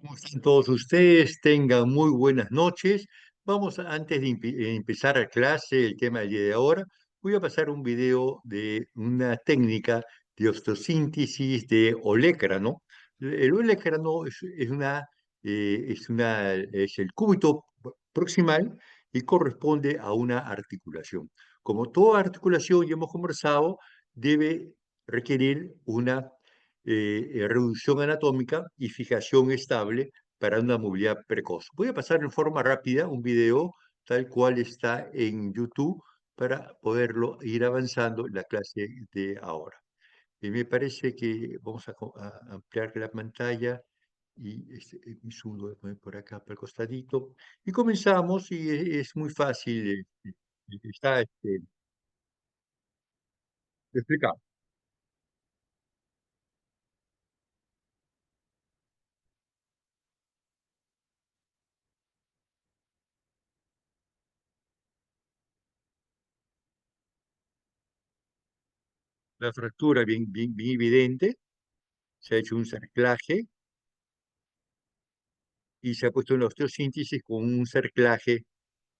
¿Cómo están todos ustedes? Tengan muy buenas noches. Antes de empezar a clase, el tema del día de ahora, voy a pasar un video de una técnica de osteosíntesis de olecrano. El olecrano es el cúbito proximal y corresponde a una articulación. Como toda articulación, ya hemos conversado, debe requerir una reducción anatómica y fijación estable para una movilidad precoz. Voy a pasar en forma rápida un video tal cual está en YouTube para poderlo ir avanzando en la clase de ahora. Y me parece que vamos a ampliar la pantalla y mi zoom lo voy a poner por acá, por el costadito. Y comenzamos y es muy fácil. Está explicado. La fractura bien evidente, se ha hecho un cerclaje y se ha puesto una osteosíntesis con un cerclaje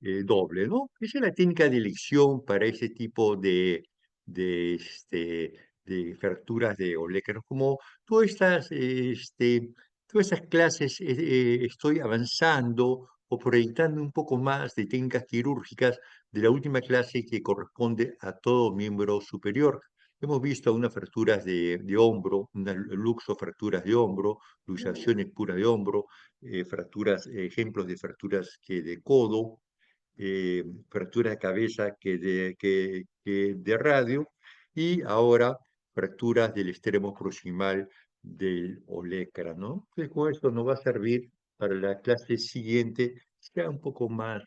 doble, ¿no? Esa es la técnica de elección para ese tipo de, este, de fracturas de olecranos. Como todas estas clases estoy avanzando o proyectando un poco más de técnicas quirúrgicas de la última clase que corresponde a todo miembro superior. Hemos visto unas fracturas de hombro, unas luxofracturas de hombro, luxaciones puras de hombro, ejemplos de fracturas de codo, fractura de cabeza que de radio y ahora fracturas del extremo proximal del olecra, ¿no? Entonces, con esto nos va a servir para la clase siguiente, sea un poco más,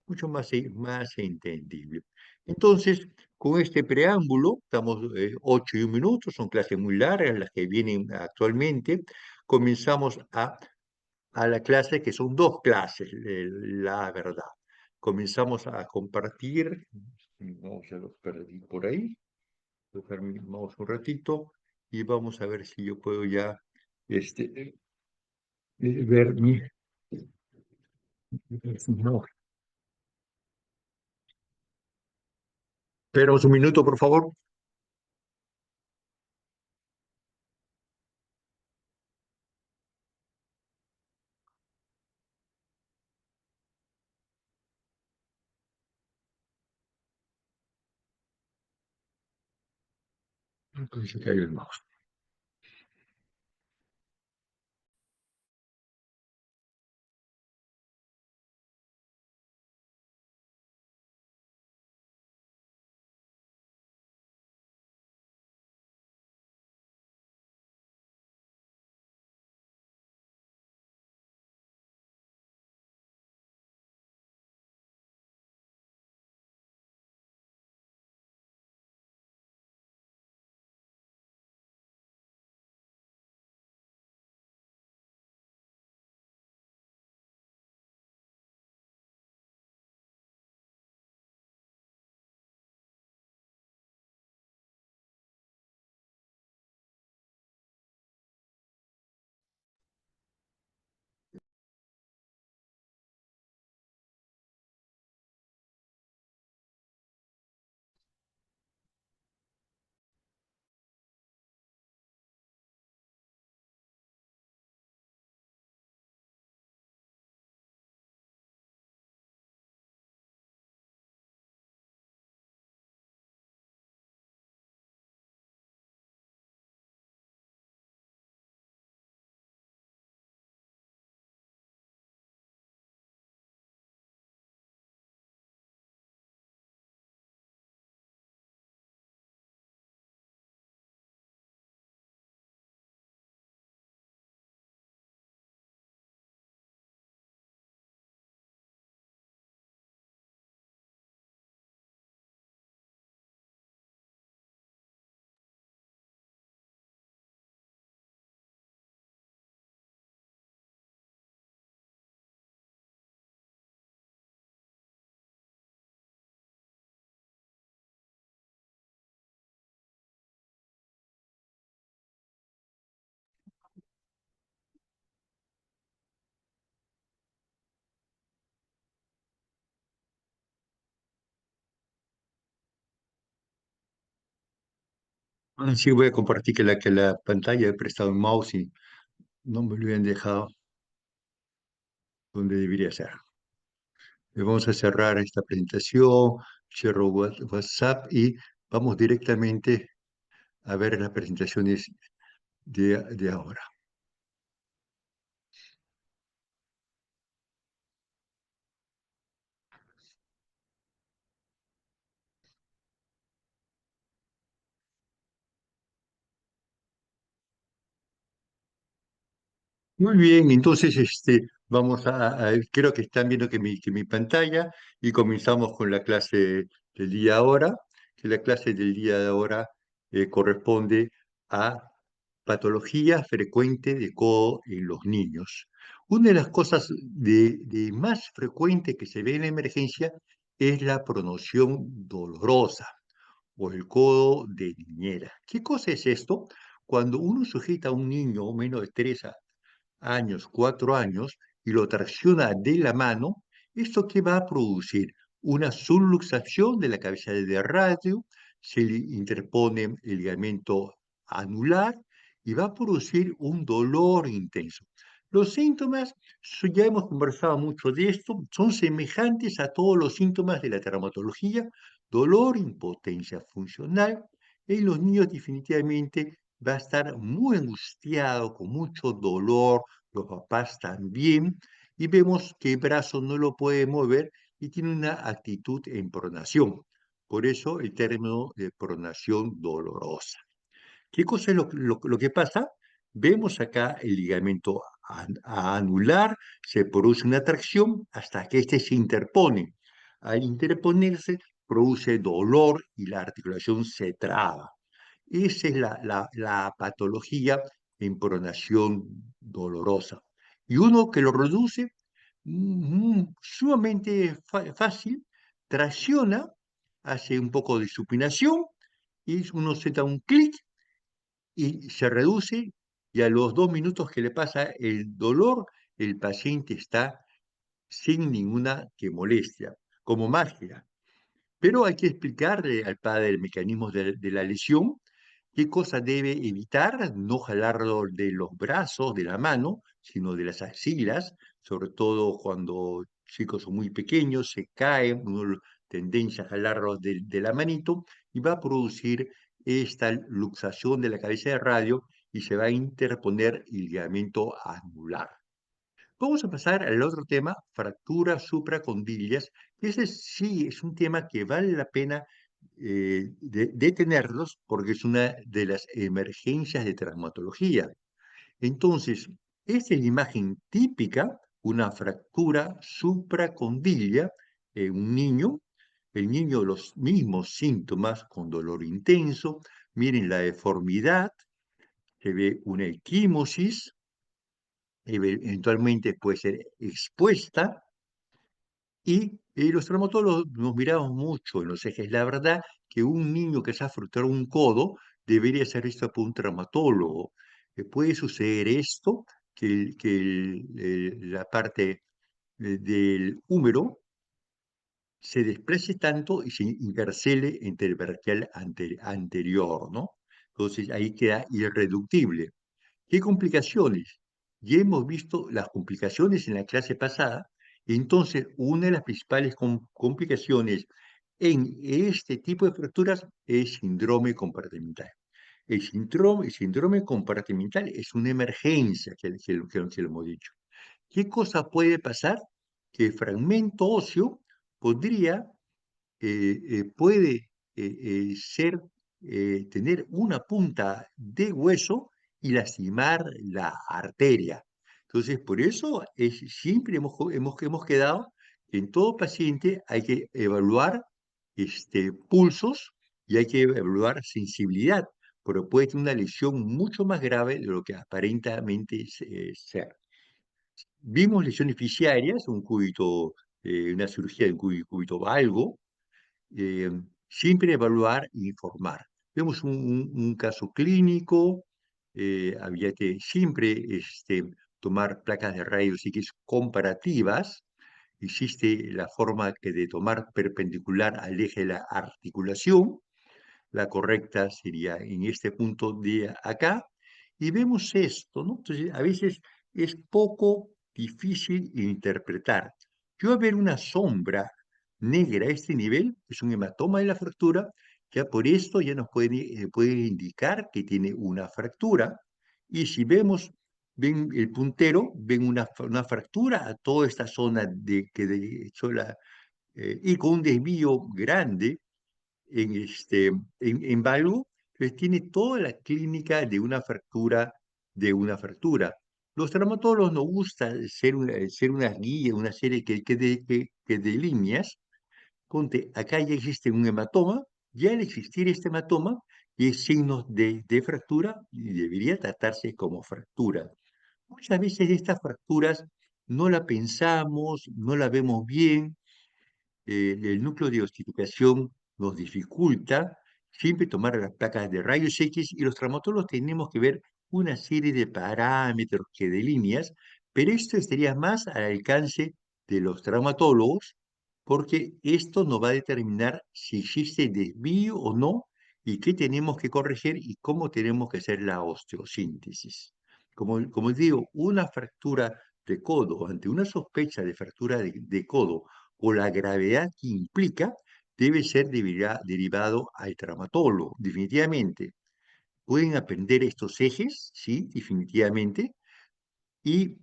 mucho más entendible. Entonces, con este preámbulo, estamos 8 y 1 minuto, son clases muy largas las que vienen actualmente, comenzamos a la clase, que son dos clases, la verdad. Comenzamos a compartir, vamos a lo perdí por ahí, vamos un ratito y vamos a ver si yo puedo ya ver mi... No. Esperamos un minuto, por favor. Entonces, ahí el mouse. Sí, voy a compartir que la pantalla he prestado un mouse y no me lo habían dejado donde debería ser. Vamos a cerrar esta presentación, cierro WhatsApp y vamos directamente a ver las presentaciones de ahora. Muy bien, entonces vamos creo que están viendo que mi pantalla y comenzamos con la clase del día ahora, que la clase del día de ahora corresponde a patología frecuente de codo en los niños. Una de las cosas de más frecuente que se ve en la emergencia es la pronoción dolorosa o el codo de niñera. ¿Qué cosa es esto? Cuando uno sujeta a un niño menos de 3 años, 4 años, y lo tracciona de la mano, ¿esto qué va a producir? Una subluxación de la cabeza de radio, se le interpone el ligamento anular y va a producir un dolor intenso. Los síntomas, ya hemos conversado mucho de esto, son semejantes a todos los síntomas de la traumatología, dolor, impotencia funcional. En los niños definitivamente va a estar muy angustiado, con mucho dolor, los papás también, y vemos que el brazo no lo puede mover y tiene una actitud en pronación. Por eso el término de pronación dolorosa. ¿Qué cosa es lo que pasa? Vemos acá el ligamento anular, se produce una tracción hasta que éste se interpone. Al interponerse, produce dolor y la articulación se traba. Esa es la patología en pronación dolorosa. Y uno que lo reduce sumamente fácil, tracciona, hace un poco de supinación y uno se da un clic y se reduce y a los 2 minutos que le pasa el dolor, el paciente está sin ninguna que molestia, como magia. Pero hay que explicarle al padre el mecanismo de la lesión, qué cosa debe evitar, no jalarlo de los brazos, de la mano, sino de las axilas, sobre todo cuando chicos son muy pequeños, se caen, uno tendencia a jalarlos de la manito y va a producir esta luxación de la cabeza de radio y se va a interponer el ligamento anular. Vamos a pasar al otro tema, fracturas supracondilias, que ese sí es un tema que vale la pena detenerlos porque es una de las emergencias de traumatología. Entonces, esta es la imagen típica, una fractura supracondilia en un niño, el niño los mismos síntomas con dolor intenso, miren la deformidad, se ve una equimosis, eventualmente puede ser expuesta, y los traumatólogos nos miramos mucho en los ejes. La verdad que un niño que se ha fracturado un codo debería ser visto por un traumatólogo. Puede suceder esto, que la parte del húmero se desplace tanto y se intercele entre el braquial anterior, ¿no? Entonces ahí queda irreductible. ¿Qué complicaciones? Ya hemos visto las complicaciones en la clase pasada. Entonces, una de las principales complicaciones en este tipo de fracturas es síndrome compartimental. El síndrome compartimental es una emergencia, que lo hemos dicho. ¿Qué cosa puede pasar? Que el fragmento óseo podría puede tener una punta de hueso y lastimar la arteria. Entonces, por eso siempre hemos quedado que en todo paciente hay que evaluar pulsos y hay que evaluar sensibilidad, pero puede tener una lesión mucho más grave de lo que aparentemente ser. Vimos lesiones fisiarias, una cirugía de un cúbito valgo, eh, siempre evaluar e informar. Vemos un caso clínico, había que siempre tomar placas de rayos X comparativas. Existe la forma de tomar perpendicular al eje de la articulación. La correcta sería en este punto de acá. Y vemos esto, ¿no? Entonces, a veces es poco difícil interpretar. Yo al ver una sombra negra a este nivel, es un hematoma de la fractura, ya por esto ya nos puede indicar que tiene una fractura. Y si vemos, ven el puntero, ven una fractura a toda esta zona de hecho y con un desvío grande en valgo, pues tiene toda la clínica de una fractura. Los traumatólogos nos gusta ser una guía, una serie que de líneas. Ponte, acá ya existe un hematoma, ya al existir este hematoma, y es signo de fractura, y debería tratarse como fractura. Muchas veces estas fracturas no la pensamos, no la vemos bien, el núcleo de ossificación nos dificulta siempre tomar las placas de rayos X y los traumatólogos tenemos que ver una serie de parámetros que de líneas, pero esto estaría más al alcance de los traumatólogos porque esto nos va a determinar si existe desvío o no y qué tenemos que corregir y cómo tenemos que hacer la osteosíntesis. Como digo, una fractura de codo, ante una sospecha de fractura de codo o la gravedad que implica, debe ser derivado al traumatólogo, definitivamente. Pueden aprender estos ejes, sí, definitivamente, y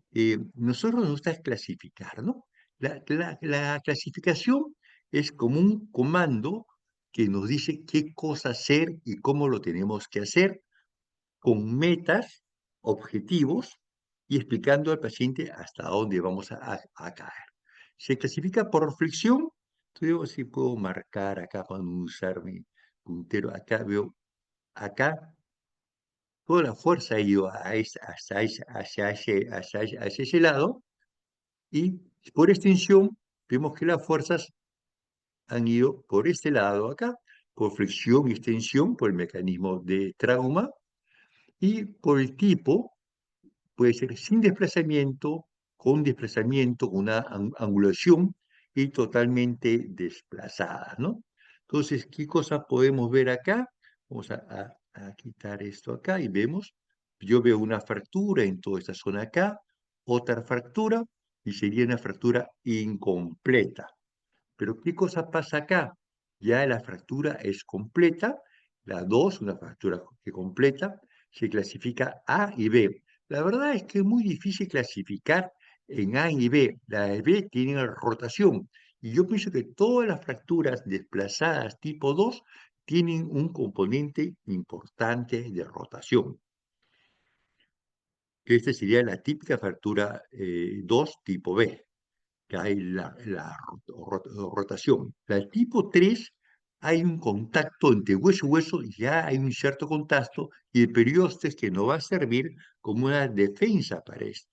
nosotros nos gusta clasificar, ¿no? La clasificación es como un comando que nos dice qué cosa hacer y cómo lo tenemos que hacer con metas, objetivos y explicando al paciente hasta dónde vamos a caer. Se clasifica por flexión. Yo sí puedo marcar acá para no usar mi puntero. Acá veo, acá toda la fuerza ha ido hacia ese lado y por extensión vemos que las fuerzas han ido por este lado acá, por flexión y extensión, por el mecanismo de trauma y por el tipo. Puede ser sin desplazamiento, con una angulación y totalmente desplazada, ¿no? Entonces, ¿qué cosa podemos ver acá? Vamos a quitar esto acá y vemos, yo veo una fractura en toda esta zona acá, otra fractura y sería una fractura incompleta. Pero ¿qué cosa pasa acá? Ya la fractura es completa, la 2, una fractura que completa, se clasifica A y B. La verdad es que es muy difícil clasificar en A y B. La de B tiene rotación. Y yo pienso que todas las fracturas desplazadas tipo 2 tienen un componente importante de rotación. Esta sería la típica fractura 2 tipo B que hay rotación. La tipo 3 hay un contacto entre hueso y hueso, ya hay un cierto contacto, y el periósteo que no va a servir como una defensa para esto,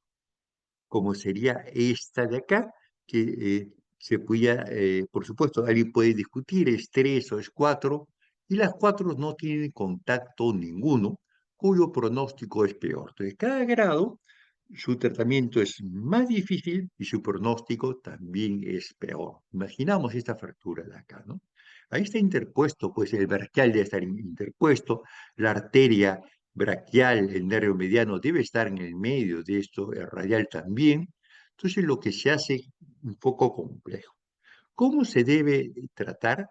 como sería esta de acá, que se podía, por supuesto, alguien puede discutir, es 3 o es 4, y las 4 no tienen contacto ninguno, cuyo pronóstico es peor. Entonces, cada grado su tratamiento es más difícil y su pronóstico también es peor. Imaginamos esta fractura de acá, ¿no? Ahí está interpuesto, pues el braquial debe estar interpuesto, la arteria braquial, el nervio mediano debe estar en el medio de esto, el radial también. Entonces lo que se hace un poco complejo. ¿Cómo se debe tratar?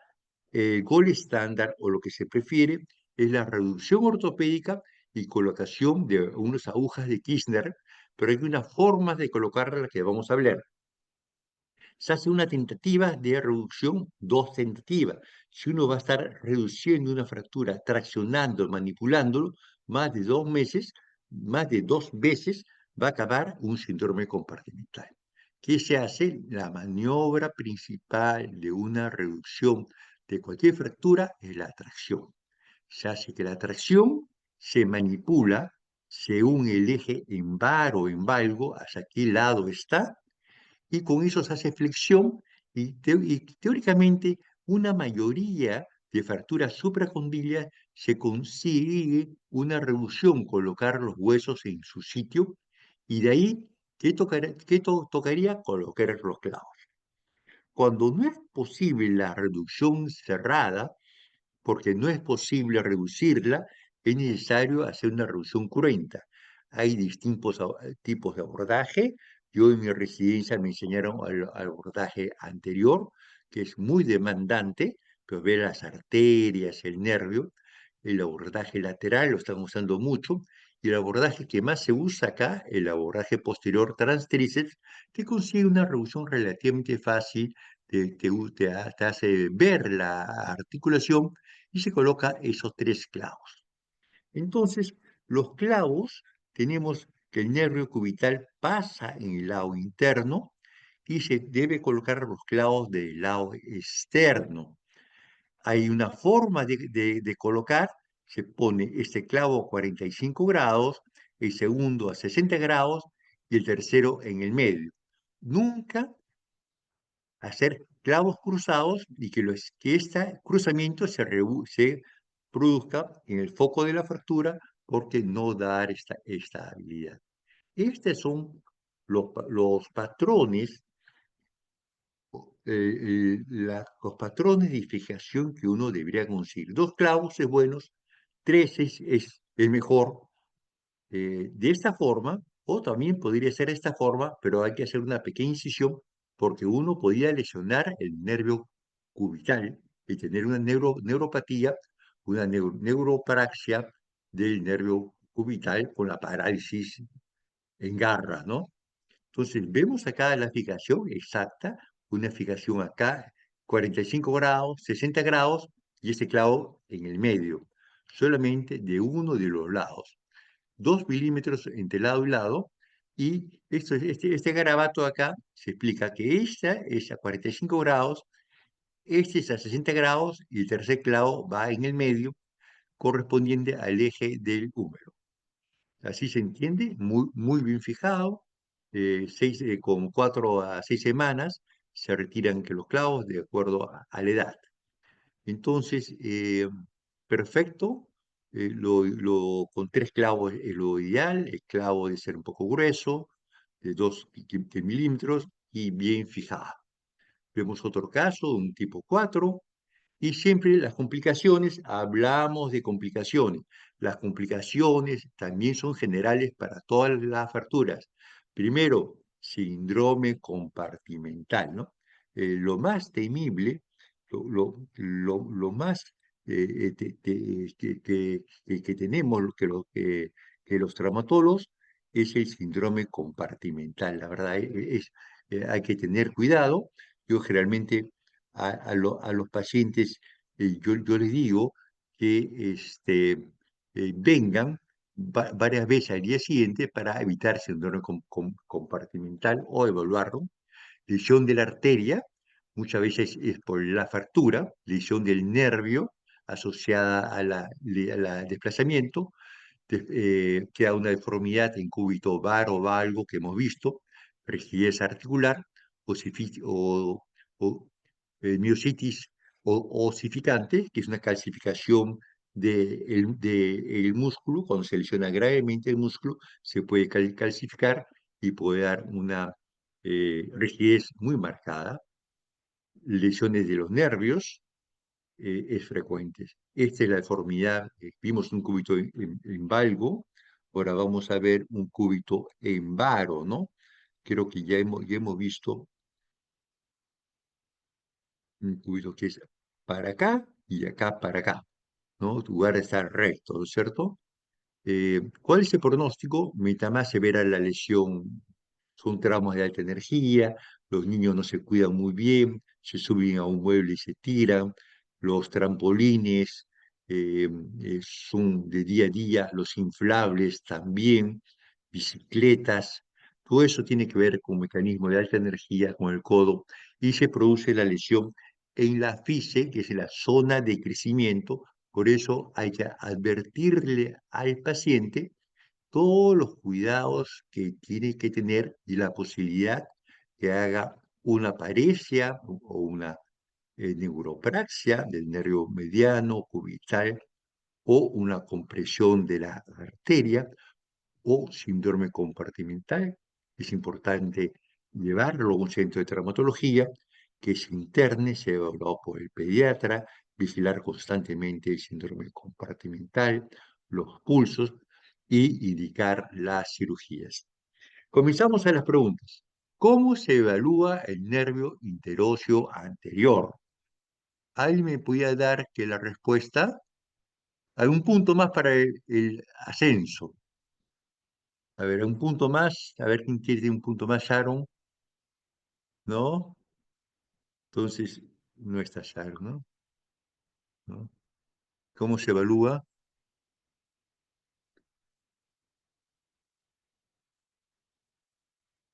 El gol estándar o lo que se prefiere es la reducción ortopédica y colocación de unas agujas de Kirchner, pero hay una forma de colocarla que vamos a hablar. Se hace una tentativa de reducción, dos tentativas. Si uno va a estar reduciendo una fractura, traccionando, manipulándolo, más de 2 meses, más de 2 veces, va a acabar un síndrome compartimental. ¿Qué se hace? La maniobra principal de una reducción de cualquier fractura es la tracción. Se hace que la tracción se manipula según el eje en bar o en valgo, hacia qué lado está, y con eso se hace flexión y teóricamente una mayoría de fracturas supracondilias se consigue una reducción, colocar los huesos en su sitio y de ahí, ¿qué tocaría? Colocar los clavos. Cuando no es posible la reducción cerrada, porque no es posible reducirla, es necesario hacer una reducción cruenta. Hay distintos tipos de abordaje. Yo en mi residencia me enseñaron al abordaje anterior, que es muy demandante, pero ve las arterias, el nervio. El abordaje lateral lo están usando mucho. Y el abordaje que más se usa acá, el abordaje posterior transtríceps, te consigue una reducción relativamente fácil, te hace ver la articulación y se coloca esos tres clavos. Entonces, los clavos, tenemos que el nervio cubital pasa en el lado interno y se debe colocar los clavos del lado externo. Hay una forma de colocar, se pone este clavo a 45 grados, el segundo a 60 grados y el tercero en el medio. Nunca hacer clavos cruzados y que este cruzamiento se produzca en el foco de la fractura porque no dar esta estabilidad. Estos son los patrones, los patrones de fijación que uno debería conseguir. Dos clavos es bueno, tres es mejor, de esta forma, o también podría ser de esta forma, pero hay que hacer una pequeña incisión porque uno podría lesionar el nervio cubital y tener una neuropatía, una neuropraxia del nervio cubital con la parálisis en garra, ¿no? Entonces, vemos acá la fijación exacta, una fijación acá, 45 grados, 60 grados, y ese clavo en el medio, solamente de uno de los lados. 2 milímetros entre lado y lado, y este garabato acá se explica que esta es a 45 grados, este es a 60 grados, y el tercer clavo va en el medio, correspondiente al eje del húmero. Así se entiende, muy, muy bien fijado, con 4 a 6 semanas se retiran que los clavos de acuerdo a la edad. Entonces, perfecto. Con 3 clavos es lo ideal. El clavo debe ser un poco grueso, de 2 milímetros y bien fijado. Vemos otro caso, un tipo 4. Y siempre las complicaciones, hablamos de complicaciones. Las complicaciones también son generales para todas las fracturas. Primero, síndrome compartimental, ¿no? Lo más temible, lo más que tenemos, que los traumatólogos, es el síndrome compartimental. La verdad, hay que tener cuidado. Yo generalmente a los pacientes, yo les digo que vengan varias veces al día siguiente para evitar síndrome compartimental o evaluarlo. Lesión de la arteria, muchas veces es por la fractura, lesión del nervio asociada a la desplazamiento, queda una deformidad en cúbito var o valgo que hemos visto, rigidez articular o miositis osificante, que es una calcificación del músculo. Cuando se lesiona gravemente el músculo, se puede calcificar y puede dar una rigidez muy marcada. Lesiones de los nervios, es frecuente. Esta es la deformidad. Vimos un cúbito en valgo, ahora vamos a ver un cúbito en varo, ¿no? Creo que ya hemos visto un cúbito que es para acá y acá para acá, ¿no? Tu lugar está recto, ¿no es cierto? ¿Cuál es el pronóstico? Mientras más severa la lesión, son traumas de alta energía, los niños no se cuidan muy bien, se suben a un mueble y se tiran, los trampolines son de día a día, los inflables también, bicicletas, todo eso tiene que ver con mecanismos de alta energía, con el codo, y se produce la lesión en la fise, que es la zona de crecimiento. Por eso hay que advertirle al paciente todos los cuidados que tiene que tener y la posibilidad que haga una paresia o una neuropraxia del nervio mediano, cubital, o una compresión de la arteria o síndrome compartimental. Es importante llevarlo a un centro de traumatología, que se interne, sea evaluado por el pediatra, vigilar constantemente el síndrome compartimental, los pulsos y indicar las cirugías. Comenzamos a las preguntas. ¿Cómo se evalúa el nervio interóseo anterior? ¿Alguien me podía dar que la respuesta? ¿Algún punto más para el ascenso? A ver, un punto más. A ver quién tiene un punto más, Sharon. ¿No? Entonces, no está Sharon, ¿no? ¿No? ¿Cómo se evalúa?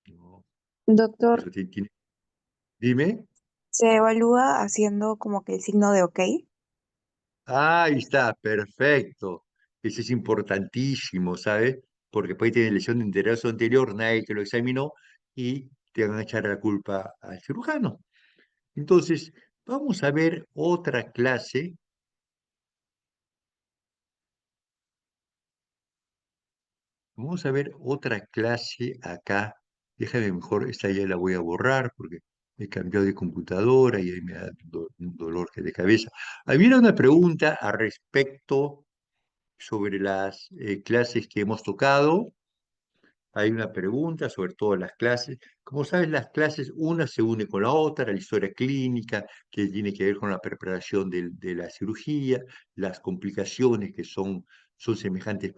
No, Doctor, eso dime. se evalúa haciendo como que el signo de OK. Ahí está, perfecto. Ese es importantísimo, ¿sabes? Porque puede tener lesión de interés anterior, nadie te lo examinó y te van a echar la culpa al cirujano. Entonces, vamos a ver otra clase. Vamos a ver otra clase acá. Déjame mejor, esta ya la voy a borrar porque he cambiado de computadora y ahí me da un dolor de cabeza. Había una pregunta al respecto sobre las clases que hemos tocado. Hay una pregunta sobre todas las clases. Como sabes, las clases, una se une con la otra, la historia clínica, que tiene que ver con la preparación de la cirugía, las complicaciones que son semejantes eh,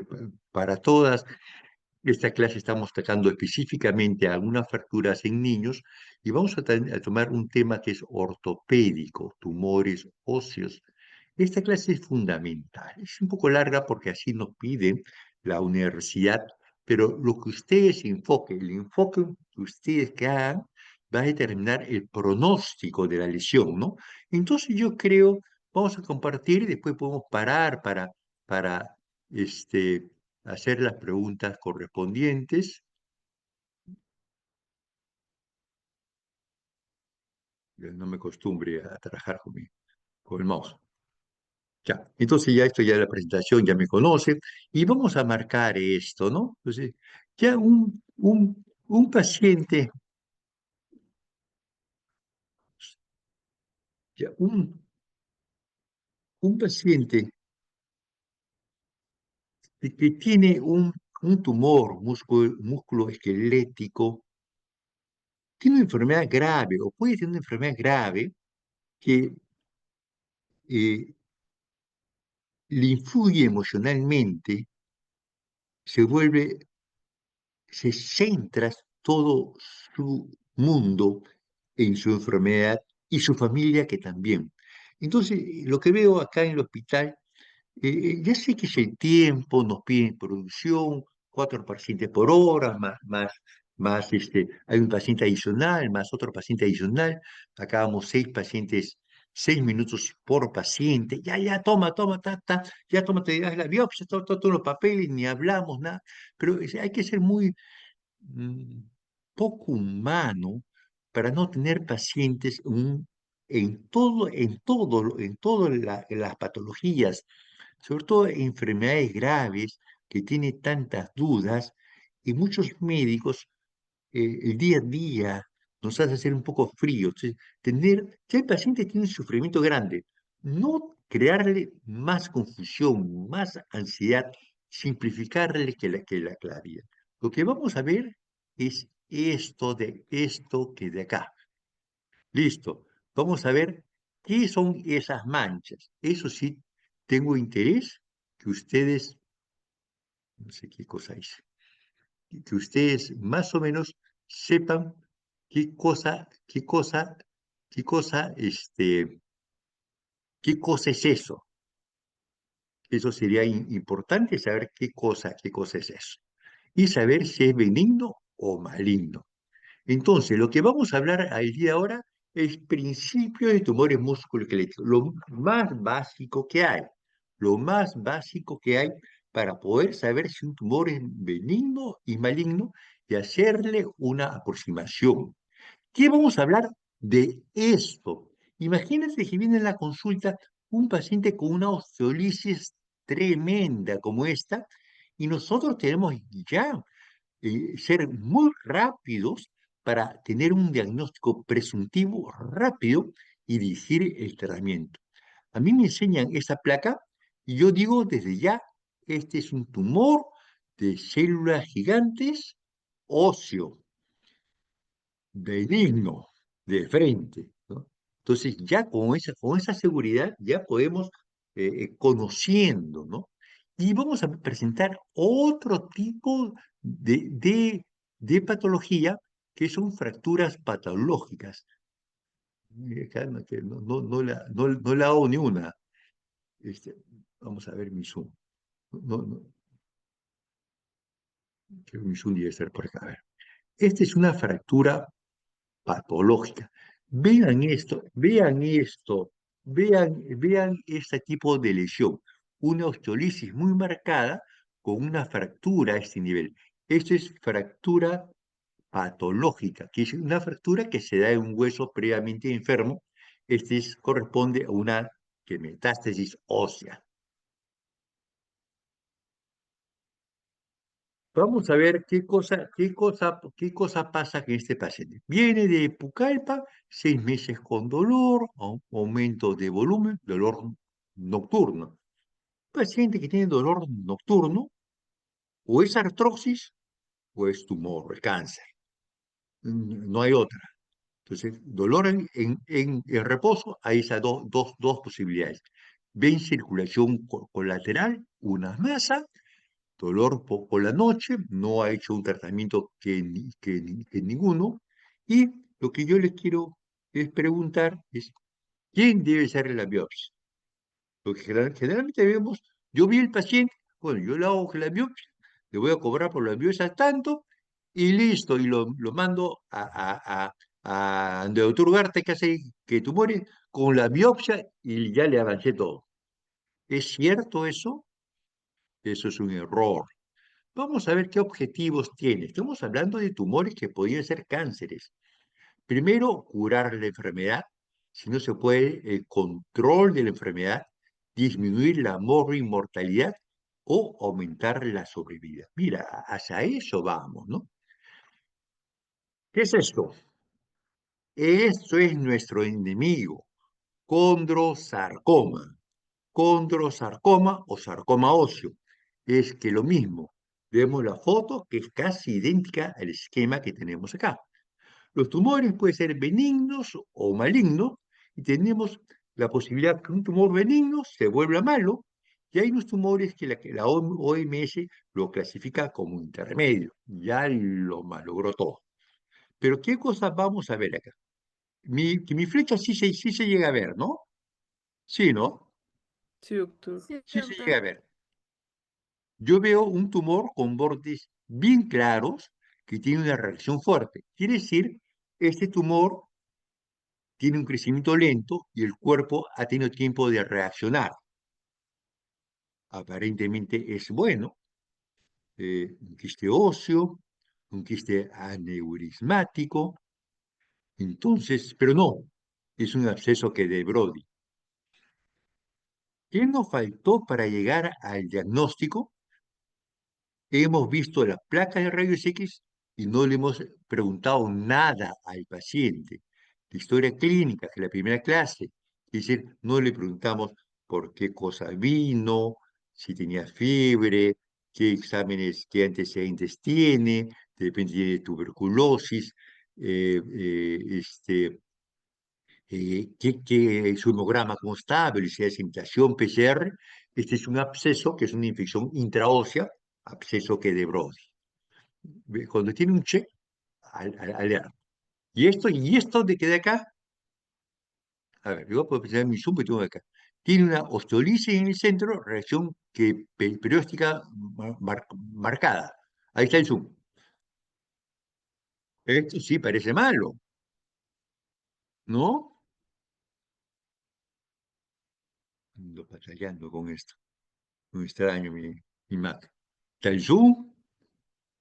pa- para todas. Esta clase estamos tratando específicamente algunas fracturas en niños y vamos a tomar un tema que es ortopédico, tumores óseos. Esta clase es fundamental. Es un poco larga porque así nos pide la universidad, pero lo que ustedes enfoquen, el enfoque que ustedes que hagan, va a determinar el pronóstico de la lesión, ¿no? Entonces yo creo, vamos a compartir y después podemos parar para este, hacer las preguntas correspondientes. Yo no me acostumbre a trabajar con el mouse. Ya, entonces ya esto ya la presentación ya me conoce y vamos a marcar esto, ¿no? Entonces, ya un paciente, ya un paciente que tiene un tumor músculo esquelético, tiene una enfermedad grave o puede tener una enfermedad grave que eh, le influye emocionalmente, se vuelve se centra todo su mundo en su enfermedad y su familia que también. Entonces, lo que veo acá en el hospital, ya sé que es el tiempo, nos piden producción, 4 pacientes por hora, hay un paciente adicional, más otro paciente adicional, acá vamos 6 pacientes, 6 minutos por paciente, ya, toma, ya tómate, haz la biopsia, todos los papeles, ni hablamos, nada, pero hay que ser muy mm, poco humano para no tener pacientes en todas las patologías, sobre todo enfermedades graves que tienen tantas dudas y muchos médicos el día a día nos hace hacer un poco frío. Entonces, si el paciente tiene un sufrimiento grande, no crearle más confusión, más ansiedad, simplificarle que la claridad. Lo que vamos a ver es esto que de acá. Listo. Vamos a ver qué son esas manchas. Eso sí, tengo interés que ustedes, no sé qué cosa hice, que ustedes más o menos sepan qué cosa, qué cosa es eso. Eso sería importante saber qué cosa es eso. Y saber si es benigno o maligno. Entonces, lo que vamos a hablar el día de ahora es principio de tumores musculoesqueléticos, lo más básico que hay, lo más básico que hay para poder saber si un tumor es benigno y maligno y hacerle una aproximación. ¿Qué vamos a hablar de esto? Imagínense que viene en la consulta un paciente con una osteolisis tremenda como esta y nosotros tenemos ya ser muy rápidos para tener un diagnóstico presuntivo rápido y dirigir el tratamiento. A mí me enseñan esa placa y yo digo desde ya, este es un tumor de células gigantes óseo, benigno, de frente, ¿no? Entonces, ya con esa seguridad, ya podemos, conociendo, ¿no? Y vamos a presentar otro tipo de patología, que son fracturas patológicas. Calma, que no la hago ni una. Vamos a ver mi Zoom. No, no, creo que mi Zoom debe ser por acá. A ver. Esta es una fractura patológica. Vean este tipo de lesión. Una osteolisis muy marcada con una fractura a este nivel. Esto es fractura patológica, que es una fractura que se da en un hueso previamente enfermo. Corresponde a una metástasis ósea. Vamos a ver qué cosa pasa con este paciente. Viene de Pucallpa, 6 meses con dolor, aumento de volumen, dolor nocturno. Paciente que tiene dolor nocturno, o es artrosis o es tumor, el cáncer. No hay otra. Entonces, dolor en reposo, hay esas dos posibilidades. Ven circulación colateral, una masa, dolor por la noche, no ha hecho un tratamiento que ninguno. Y lo que yo les quiero es preguntar es, ¿quién debe hacer la biopsia? Porque generalmente vemos, yo vi el paciente, bueno, yo le hago la biopsia, le voy a cobrar por la biopsia tanto, y listo, y lo mando a donde el doctor Ugarte, que hace que tumores, con la biopsia y ya le avancé todo. ¿Es cierto eso? Eso es un error. Vamos a ver qué objetivos tiene. Estamos hablando de tumores que podrían ser cánceres. Primero, curar la enfermedad. Si no se puede, el control de la enfermedad, disminuir la mortalidad o aumentar la sobrevida. Mira, hacia eso vamos, ¿no? ¿Qué es esto? Esto es nuestro enemigo, condrosarcoma. Condrosarcoma o sarcoma óseo. Es que lo mismo. Vemos la foto que es casi idéntica al esquema que tenemos acá. Los tumores pueden ser benignos o malignos y tenemos la posibilidad que un tumor benigno se vuelva malo y hay unos tumores que la OMS lo clasifica como intermedio. Ya lo malogró todo. Pero ¿qué cosas vamos a ver acá? Que mi flecha sí se llega a ver, ¿no? Sí, ¿no? Sí, doctor. Sí se llega a ver. Yo veo un tumor con bordes bien claros que tiene una reacción fuerte. Quiere decir, este tumor tiene un crecimiento lento y el cuerpo ha tenido tiempo de reaccionar. Aparentemente es bueno, un quiste óseo, un quiste aneurismático, entonces, pero no, es un absceso que de Brody. ¿Qué nos faltó para llegar al diagnóstico? Hemos visto las placas de rayos X y no le hemos preguntado nada al paciente. La historia clínica, que es la primera clase, es decir, no le preguntamos por qué cosa vino, si tenía fiebre, qué exámenes, qué antecedentes tiene, de repente tiene tuberculosis, su hemograma cómo está, velocidad de simulación, PCR. Este es un absceso, que es una infección intraósea, absceso que de Brody. Cuando tiene un check, alerta. Y esto de que de acá, a ver, yo puedo pensar en mi Zoom que tengo acá. Tiene una osteolisis en el centro, reacción perióstica marcada. Ahí está el Zoom. Esto sí parece malo, ¿no? Ando batallando con esto. No extraño mi Mac. Está el Zoom.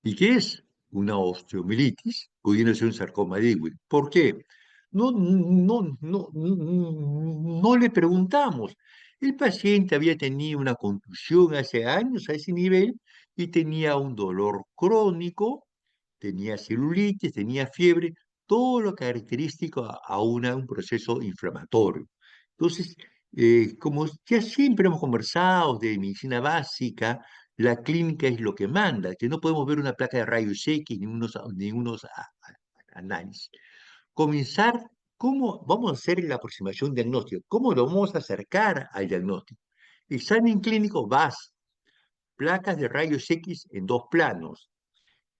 ¿Y qué es? Una osteomielitis, pudiendo ser un sarcoma de Ewing. ¿Por qué? No le preguntamos. El paciente había tenido una contusión hace años a ese nivel y tenía un dolor crónico, tenía celulitis, tenía fiebre. todo lo característico un proceso inflamatorio. Entonces, como ya siempre hemos conversado de medicina básica, la clínica es lo que manda, que no podemos ver una placa de rayos X ni unos análisis. Comenzar, ¿cómo vamos a hacer la aproximación diagnóstica? ¿Cómo lo vamos a acercar al diagnóstico? Examen clínico, vas, placas de rayos X en dos planos.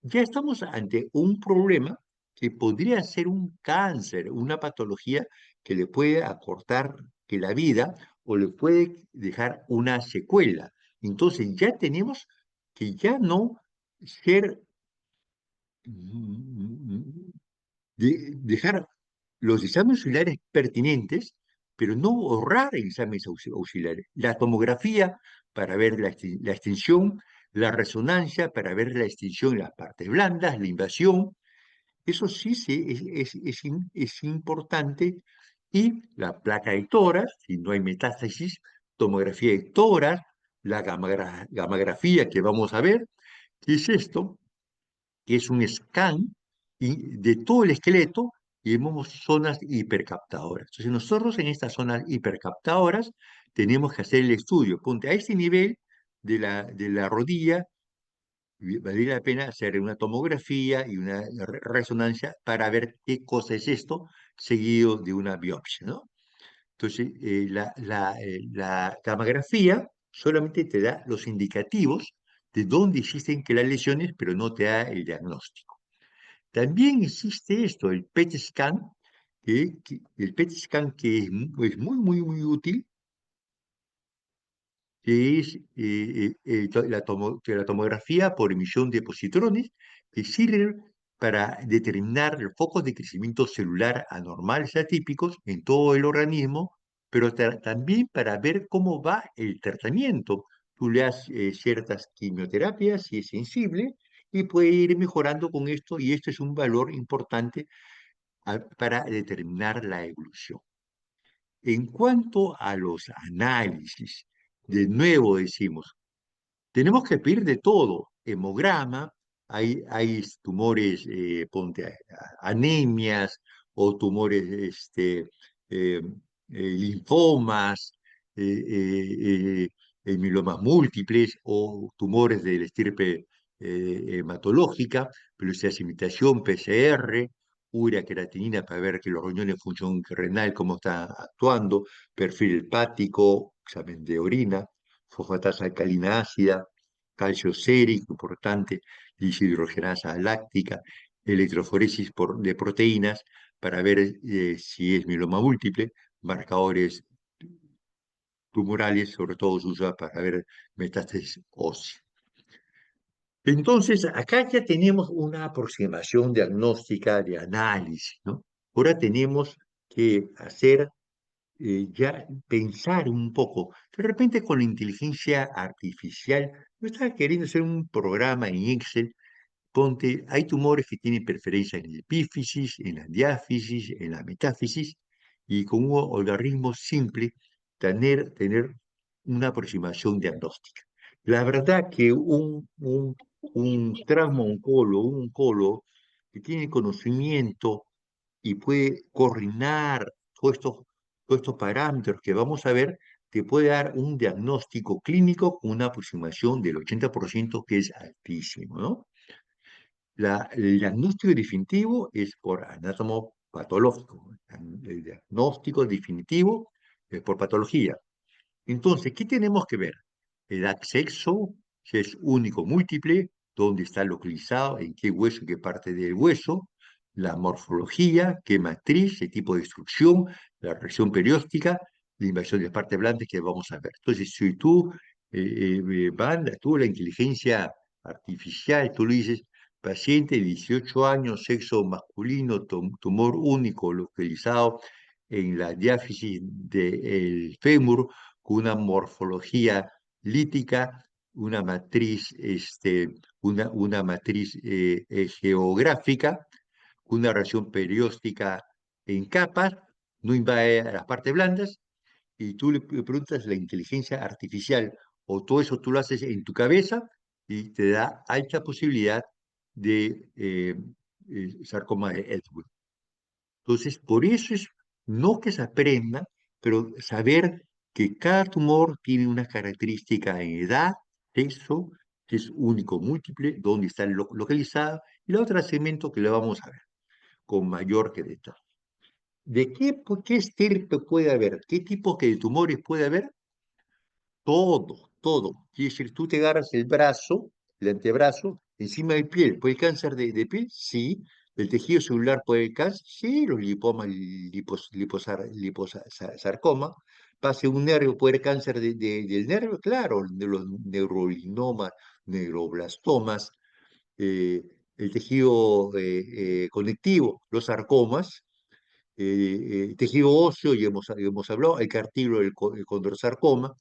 Ya estamos ante un problema que podría ser un cáncer, una patología que le puede acortar que la vida o le puede dejar una secuela. Entonces ya tenemos que ya no ser, dejar los exámenes auxiliares pertinentes, pero no ahorrar en exámenes auxiliares. La tomografía para ver la extensión, la resonancia para ver la extensión en las partes blandas, la invasión, eso sí, es importante. Y la placa de tórax, si no hay metástasis, tomografía de tórax, la gamografía que vamos a ver. ¿Qué es esto? Que es un scan de todo el esqueleto y vemos zonas hipercaptadoras. Entonces nosotros en estas zonas hipercaptadoras tenemos que hacer el estudio. Ponte a este nivel de la rodilla, valdría la pena hacer una tomografía y una resonancia para ver qué cosa es esto, seguido de una biopsia, ¿no? Entonces, la gamografía solamente te da los indicativos de dónde existen que las lesiones, pero no te da el diagnóstico. También existe esto, el PET scan, el PET scan que es muy útil, que es la tomografía por emisión de positrones, que sirve para determinar los focos de crecimiento celular anormales atípicos en todo el organismo, pero también para ver cómo va el tratamiento. Tú le das ciertas quimioterapias si es sensible y puede ir mejorando con esto y esto es un valor importante para determinar la evolución. En cuanto a los análisis, de nuevo decimos, tenemos que pedir de todo, hemograma, hay tumores, ponte anemias o tumores, linfomas, eh, mielomas múltiples o tumores de la estirpe hematológica, imitación PCR, urea creatinina para ver que los riñones función renal, cómo está actuando, perfil hepático, examen de orina, fosfatasa alcalina ácida, calcio sérico, importante, deshidrogenasa láctica, electroforesis de proteínas para ver si es mieloma múltiple, marcadores tumorales, sobre todo se usa para ver metástasis ósea. Entonces, acá ya tenemos una aproximación diagnóstica de análisis, ¿no? Ahora tenemos que hacer ya pensar un poco. De repente con la inteligencia artificial, yo estaba queriendo hacer un programa en Excel. Ponte, hay tumores que tienen preferencia en el epífisis, en la diáfisis, en la metáfisis, y con un algoritmo simple tener una aproximación diagnóstica. La verdad que un traumaoncólogo, un oncólogo que tiene conocimiento y puede coordinar todos estos parámetros que vamos a ver, te puede dar un diagnóstico clínico con una aproximación del 80% que es altísimo, ¿no? El diagnóstico definitivo es por anátomo patológico. El diagnóstico definitivo es por patología. Entonces, ¿qué tenemos que ver? El acceso, si es único múltiple, dónde está localizado, en qué hueso, qué parte del hueso, la morfología, qué matriz, el tipo de instrucción, la reacción perióstica, la invasión de partes blandas que vamos a ver. Entonces, si tú la inteligencia artificial, tú le dices, paciente de 18 años, sexo masculino, tumor único localizado en la diáfisis del fémur, con una morfología lítica, una matriz geográfica, una reacción perióstica en capas, no invade a las partes blandas, y tú le preguntas a la inteligencia artificial, o todo eso tú lo haces en tu cabeza, y te da alta posibilidad de sarcoma de Edwin. Entonces, por eso es no que se aprenda, pero saber que cada tumor tiene una característica en edad, sexo, que es único, múltiple, dónde está localizado, y la otra segmento que lo vamos a ver con mayor detalle. ¿De qué estirpe puede haber? ¿Qué tipo de tumores puede haber? Todo, todo. Quiere decir, tú te agarras el brazo, el antebrazo, encima de piel. ¿Puede cáncer de piel? Sí. ¿El tejido celular puede haber cáncer? Sí. Los lipomas, liposarcoma. Pase un nervio, ¿puede haber cáncer del nervio? Claro, de los neurolinomas, neuroblastomas, eh, el tejido conectivo, los sarcomas, tejido óseo, y hemos hablado, el cartílago, el condrosarcoma.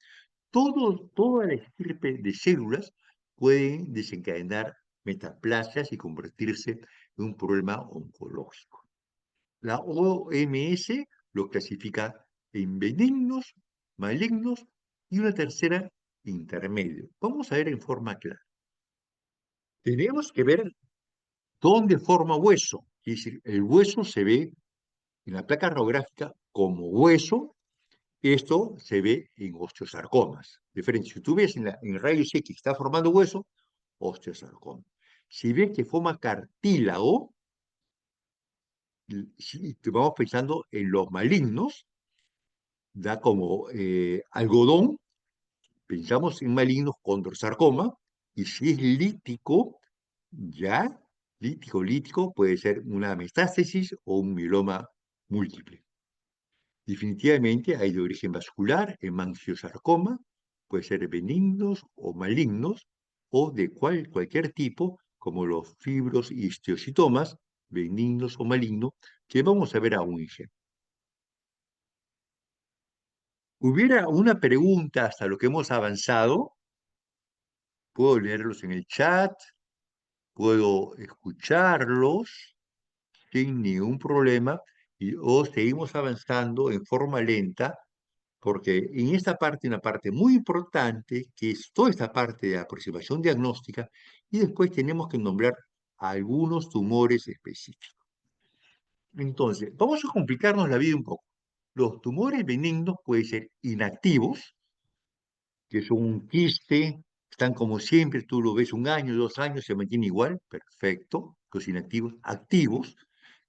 Toda la estirpe de células pueden desencadenar metaplasias y convertirse en un problema oncológico. La OMS lo clasifica en benignos, malignos y una tercera intermedio. Vamos a ver en forma clara. Tenemos que ver dónde forma hueso. Es decir, el hueso se ve en la placa radiográfica como hueso. Esto se ve en osteosarcomas. Diferencia. Si tú ves en rayos X que está formando hueso, osteosarcoma. Si ves que forma cartílago, si vamos pensando en los malignos, da como algodón, pensamos en malignos condrosarcoma, y si es lítico, ya, lítico, puede ser una metástasis o un mieloma múltiple. Definitivamente hay de origen vascular, hemangiosarcoma, puede ser benignos o malignos, o de cualquier tipo, como los fibros y histiocytomas, benignos o malignos, que vamos a ver a un ejemplo. Hubiera una pregunta hasta lo que hemos avanzado, puedo leerlos en el chat, puedo escucharlos sin ningún problema, o seguimos avanzando en forma lenta porque en esta parte, una parte muy importante, que es toda esta parte de aproximación diagnóstica, y después tenemos que nombrar algunos tumores específicos. Entonces, vamos a complicarnos la vida un poco. Los tumores benignos pueden ser inactivos, que son un quiste, están como siempre, tú lo ves 1 año, 2 años, se mantiene igual, perfecto. Los inactivos, activos,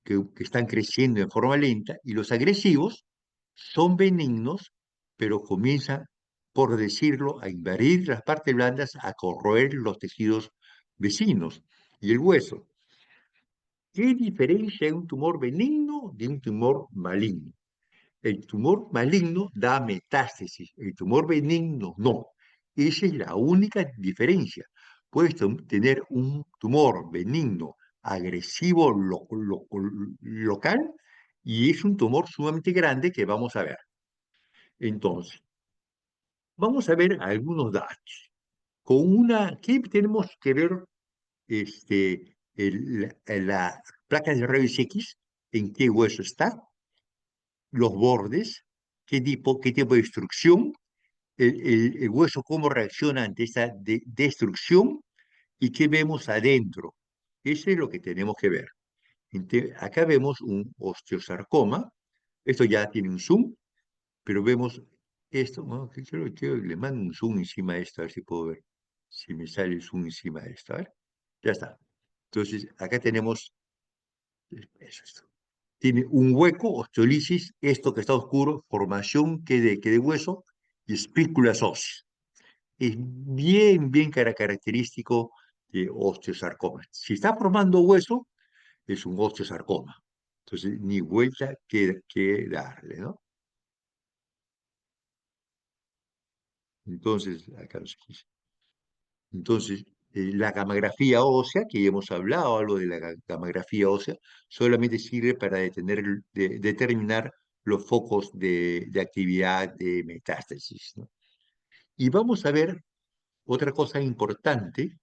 que están creciendo en forma lenta, y los agresivos son benignos, pero comienzan, por decirlo, a invadir las partes blandas, a corroer los tejidos vecinos y el hueso. ¿Qué diferencia un tumor benigno de un tumor maligno? El tumor maligno da metástasis, el tumor benigno no. Esa es la única diferencia. Puedes tener un tumor benigno agresivo local, y es un tumor sumamente grande que vamos a ver. Entonces, vamos a ver algunos datos. ¿Qué tenemos que ver la placa de rayos X? ¿En qué hueso está? Los bordes, qué tipo de destrucción, el hueso cómo reacciona ante esta destrucción, y qué vemos adentro. Eso es lo que tenemos que ver. Acá vemos un osteosarcoma, esto ya tiene un zoom, pero vemos esto, ¿no? Le mando un zoom encima de esto, a ver si puedo ver, si me sale el zoom encima de esto, a ver, ya está. Entonces, acá tenemos, eso. Tiene un hueco, osteolisis, esto que está oscuro, formación que de hueso y espículas óseas. Es bien, bien característico de osteosarcoma. Si está formando hueso, es un osteosarcoma. Entonces, ni vuelta que darle, ¿no? Entonces, acá no sé qué dice. Entonces, la gamografía ósea, que ya hemos hablado algo de la gamografía ósea, solamente sirve para determinar los focos de actividad de metástasis, ¿no? Y vamos a ver otra cosa importante,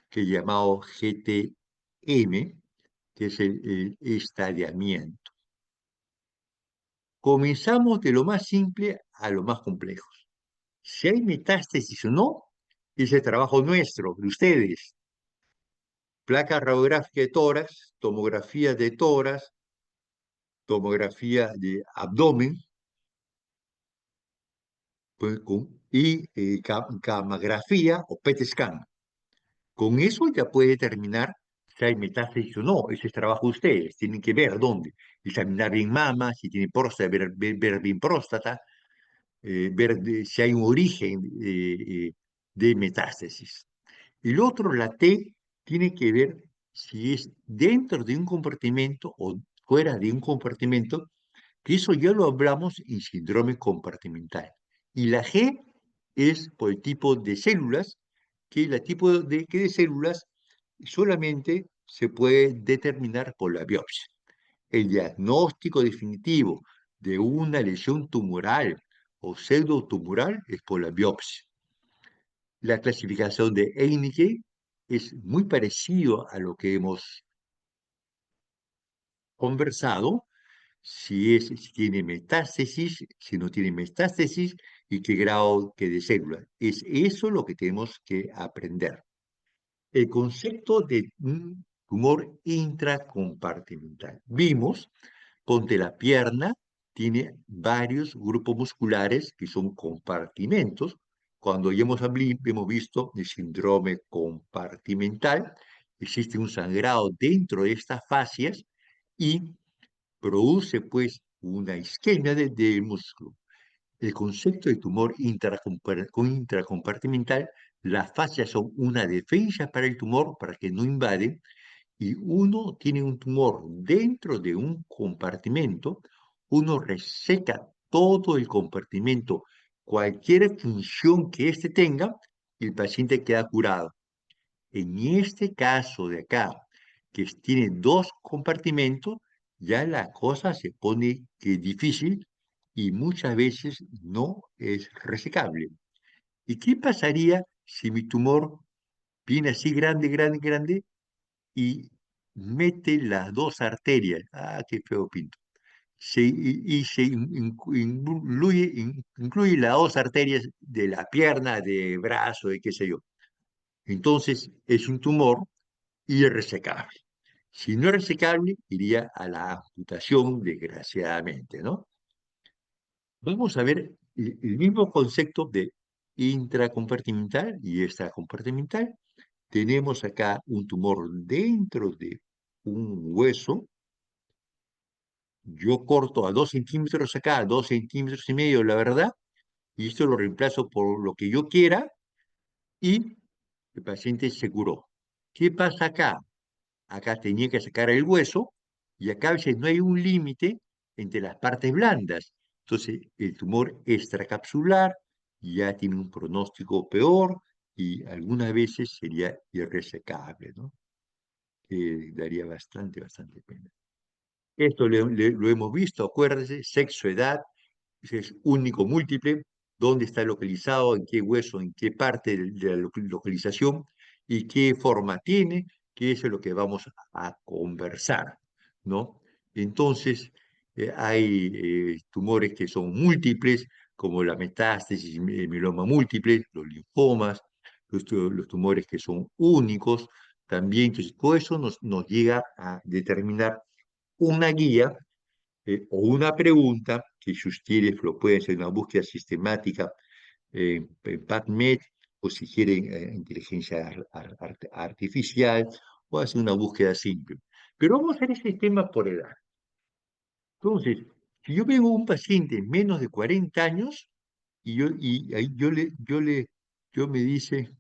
que llamado GTM, que es el estadiamiento. Comenzamos de lo más simple a lo más complejo. Si hay metástasis o no, es el trabajo nuestro, de ustedes. Placa radiográfica de tórax, tomografía de tórax, tomografía de abdomen pues, y gammagrafía o PET scan. Con eso ya puede determinar si hay metástasis o no. Ese es trabajo de ustedes. Tienen que ver dónde. Examinar bien mama, si tiene próstata, ver bien próstata, ver si hay un origen de metástasis. El otro, la T, tiene que ver si es dentro de un compartimento o fuera de un compartimento, que eso ya lo hablamos en síndrome compartimental. Y la G es por el tipo de células, que el tipo de células solamente se puede determinar por la biopsia. El diagnóstico definitivo de una lesión tumoral o pseudotumoral es por la biopsia. La clasificación de Einike es muy parecido a lo que hemos conversado, si tiene metástasis, si no tiene metástasis y qué grado que de célula. Es eso lo que tenemos que aprender. El concepto de un tumor intracompartimental. Vimos, ponte la pierna, tiene varios grupos musculares que son compartimentos. Cuando ya hemos visto el síndrome compartimental, existe un sangrado dentro de estas fascias y produce pues una isquemia del músculo. El concepto de tumor intracompartimental, las fascias son una defensa para el tumor, para que no invade, y uno tiene un tumor dentro de un compartimento, uno reseca todo el compartimento, cualquier función que éste tenga, y el paciente queda curado. En este caso de acá, que tiene dos compartimentos, ya la cosa se pone que difícil y muchas veces no es resecable. ¿Y qué pasaría si mi tumor viene así grande, grande, grande y mete las dos arterias? Ah, qué feo pinto. Y se incluye las dos arterias de la pierna, de brazo, de qué sé yo. Entonces es un tumor irresecable. Si no es resecable, iría a la amputación, desgraciadamente, ¿no? Vamos a ver el mismo concepto de intracompartimental y extracompartimental. Tenemos acá un tumor dentro de un hueso. Yo corto a 2 centímetros acá, a 2,5 centímetros, la verdad, y esto lo reemplazo por lo que yo quiera y el paciente se curó. ¿Qué pasa acá? Acá tenía que sacar el hueso y acá a veces no hay un límite entre las partes blandas. Entonces, el tumor extracapsular ya tiene un pronóstico peor y algunas veces sería irresecable, ¿no? Daría bastante, bastante pena. Esto lo hemos visto, acuérdense, sexo, edad, es único, múltiple, dónde está localizado, en qué hueso, en qué parte de la localización y qué forma tiene, que eso es lo que vamos a conversar, ¿no? Entonces, hay tumores que son múltiples, como la metástasis, el mieloma múltiple, los linfomas, los tumores que son únicos, también, entonces, todo eso nos llega a determinar una guía o una pregunta, que si ustedes lo pueden hacer una búsqueda sistemática en PubMed, o si quieren inteligencia artificial, o hacer una búsqueda simple. Pero vamos a hacer ese tema por edad. Entonces, si yo veo un paciente menos de 40 años, y ahí yo me dice,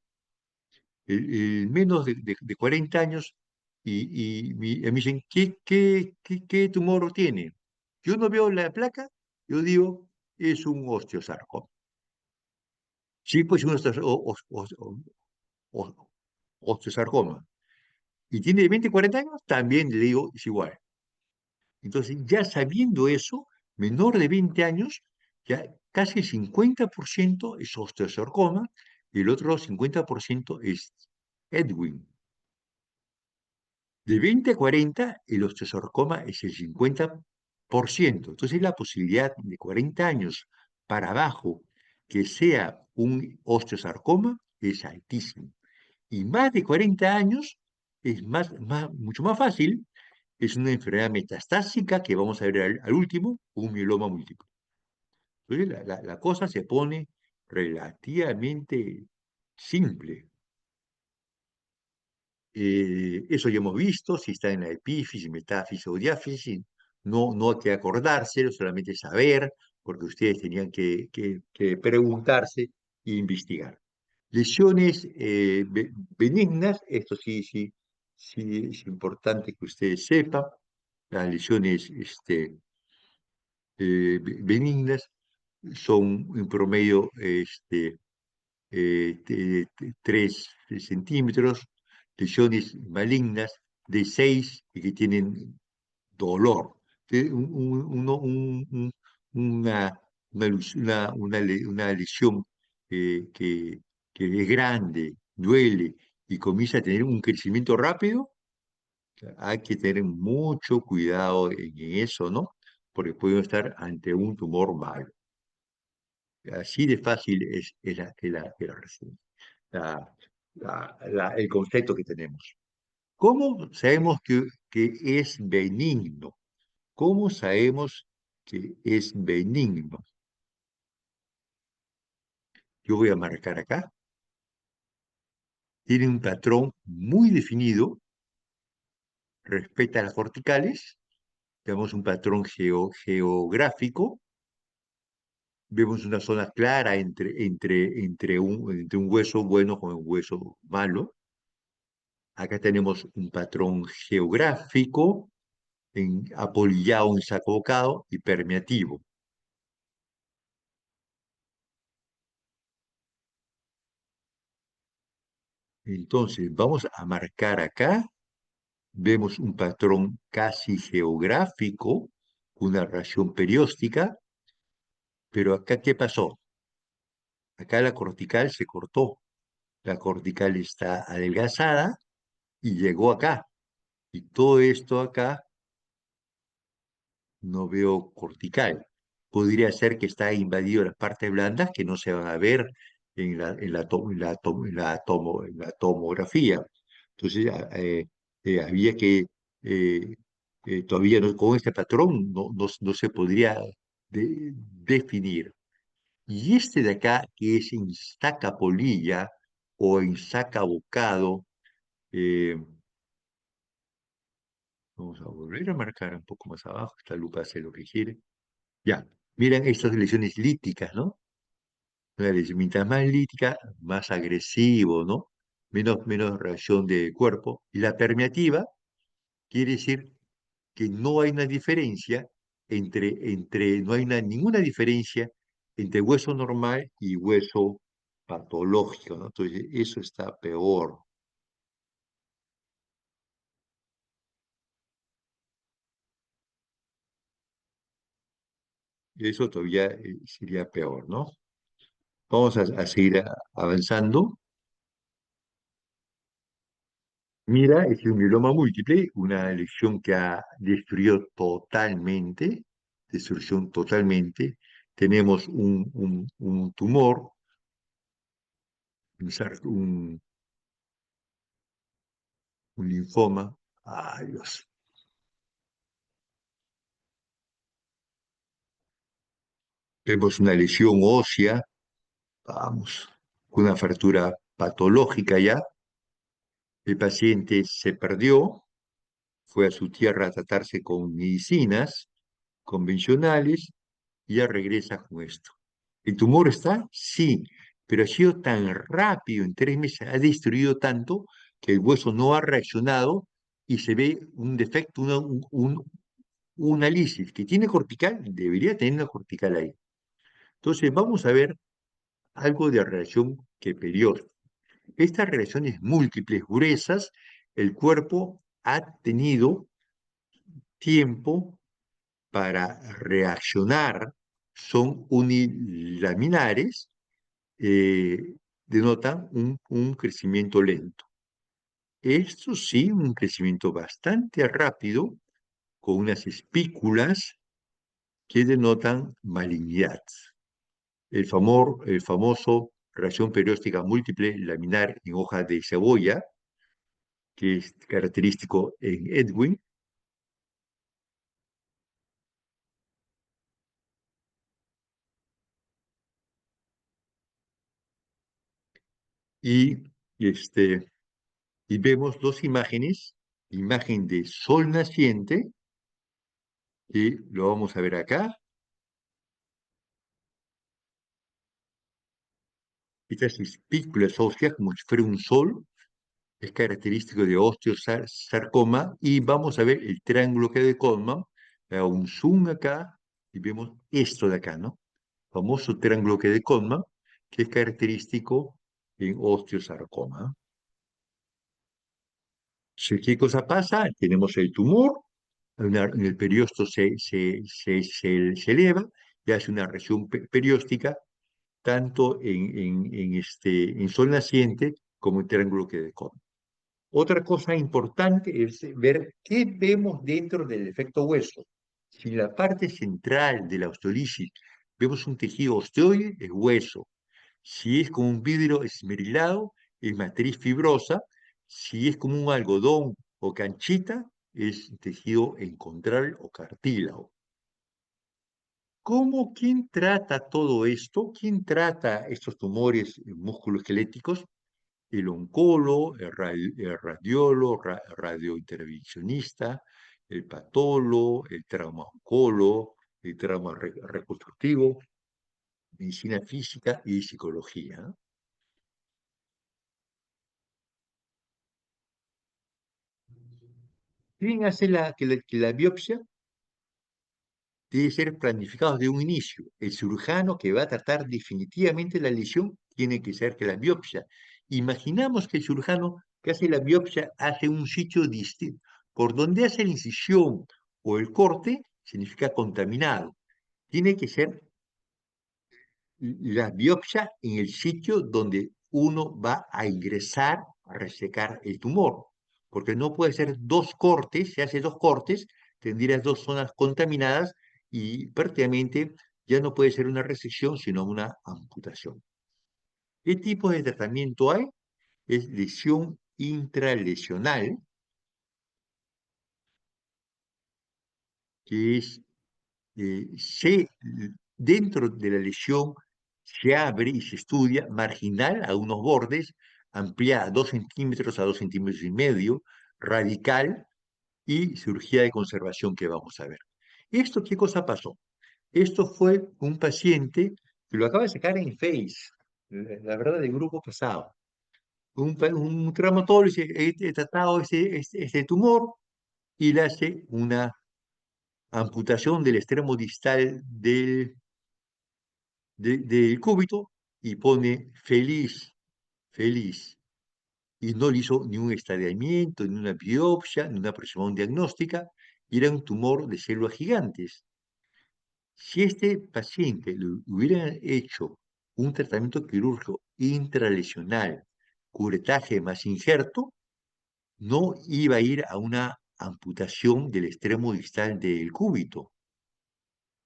menos de 40 años, me dicen, ¿qué tumor tiene? Yo no veo la placa, yo digo, es un osteosarcoma. Sí, pues un o- osteosarcoma. Y tiene 20, 40 años, también le digo, es igual. Entonces, ya sabiendo eso, menor de 20 años, ya casi el 50% es osteosarcoma y el otro 50% es Edwin. De 20 a 40, el osteosarcoma es el 50%. Entonces, la posibilidad de 40 años para abajo que sea un osteosarcoma es altísimo. Y más de 40 años es mucho más fácil, es una enfermedad metastásica que vamos a ver al último, un mieloma múltiple. Entonces la cosa se pone relativamente simple. Eso ya hemos visto, si está en la epífisis, metáfisis o diáfisis, no hay que acordárselo, solamente saber, porque ustedes tenían que preguntarse e investigar. Lesiones benignas, esto sí es importante que ustedes sepan, las lesiones benignas son en promedio 3 centímetros, lesiones malignas de 6 y que tienen dolor. Una, una lesión que es grande, duele y comienza a tener un crecimiento rápido, hay que tener mucho cuidado en eso, ¿no? Porque puede estar ante un tumor malo. Así de fácil la- el concepto que tenemos. ¿Cómo sabemos que es benigno? ¿Cómo sabemos que es benigno? Yo voy a marcar acá. Tiene un patrón muy definido, respeta las corticales. Tenemos un patrón geográfico. Vemos una zona clara entre un hueso bueno con un hueso malo. Acá tenemos un patrón geográfico apolillado en saco bocado y permeativo. Entonces, vamos a marcar acá, vemos un patrón casi geográfico, una reacción perióstica, pero acá, ¿qué pasó? Acá la cortical se cortó, la cortical está adelgazada y llegó acá. Y todo esto acá no veo cortical. Podría ser que está invadido las partes blandas que no se van a ver en la tomografía. Entonces, había que, eh, todavía con este patrón no se podría definir. Y este de acá, que es en saca polilla o en saca bocado, eh, vamos a volver a marcar un poco más abajo, esta lupa hace lo que quiere. Ya, miren estas lesiones líticas, ¿no? Una lesión, mientras más lítica, más agresivo, ¿no? Menos reacción de cuerpo. Y la permeativa quiere decir que no hay una diferencia no hay ninguna diferencia entre hueso normal y hueso patológico, ¿no? Entonces, eso está peor. Eso todavía sería peor, ¿no? Vamos a seguir avanzando. Mira, es un mieloma múltiple, una lesión que ha destruido totalmente, destrucción totalmente. Tenemos un tumor, un, un linfoma. Ay, Dios. Vemos una lesión ósea, vamos, una fractura patológica ya. El paciente se perdió, fue a su tierra a tratarse con medicinas convencionales y ya regresa con esto. ¿El tumor está? Sí, pero ha sido tan rápido, en 3 meses ha destruido tanto que el hueso no ha reaccionado y se ve un defecto, una lisis que tiene cortical, debería tener una cortical ahí. Entonces vamos a ver algo de reacción que periódica. Estas reacciones múltiples, gruesas, el cuerpo ha tenido tiempo para reaccionar, son unilaminares, denotan un crecimiento lento. Esto sí, un crecimiento bastante rápido, con unas espículas que denotan malignidad. El famoso reacción perióstica múltiple laminar en hoja de cebolla, que es característico en Edwin, y, este, y vemos dos imágenes, imagen de sol naciente, y lo vamos a ver acá. Estas espículas óseas, como si fuera un sol, es característico de osteosarcoma, y vamos a ver el triángulo que de Goldman, un zoom acá, y vemos esto de acá, ¿no? Famoso triángulo que de Goldman, que es característico en osteosarcoma. ¿Qué cosa pasa? Tenemos el tumor, en el periosto se eleva y hace una región perióstica, tanto en sol naciente como en triángulo que de Cohen. Otra cosa importante es ver qué vemos dentro del efecto hueso. Si en la parte central de la osteolisis vemos un tejido osteoide, es hueso. Si es como un vidrio esmerilado, es matriz fibrosa. Si es como un algodón o canchita, es tejido encontral o cartílago. ¿Quién trata todo esto? ¿Quién trata estos tumores musculoesqueléticos? El oncólogo, el radiólogo, radiointervencionista, el patólogo, el traumaoncólogo, el trauma reconstructivo, medicina física y psicología. ¿Quién hace que la biopsia? Debe ser planificado de un inicio. El cirujano que va a tratar definitivamente la lesión tiene que ser que la biopsia. Imaginamos que el cirujano que hace la biopsia hace un sitio distinto. Por donde hace la incisión o el corte, significa contaminado. Tiene que ser la biopsia en el sitio donde uno va a ingresar a resecar el tumor, porque no puede ser dos cortes, si hace dos cortes, tendrías dos zonas contaminadas y prácticamente ya no puede ser una resección, sino una amputación. ¿Qué tipo de tratamiento hay? Es lesión intralesional, que es eh, se, dentro de la lesión se abre y se estudia marginal a unos bordes, ampliada 2 centímetros a 2 centímetros y medio, radical y cirugía de conservación que vamos a ver. ¿Esto qué cosa pasó? Esto fue un paciente que lo acaba de sacar en Face, la verdad, del grupo pasado. Un traumatólogo dice, he tratado este tumor y le hace una amputación del extremo distal del cúbito y pone feliz, feliz. Y no le hizo ni un estadiamiento, ni una biopsia, ni una precisión diagnóstica, y era un tumor de células gigantes. Si este paciente le hubiera hecho un tratamiento quirúrgico intralesional, curetaje más injerto, no iba a ir a una amputación del extremo distal del cúbito.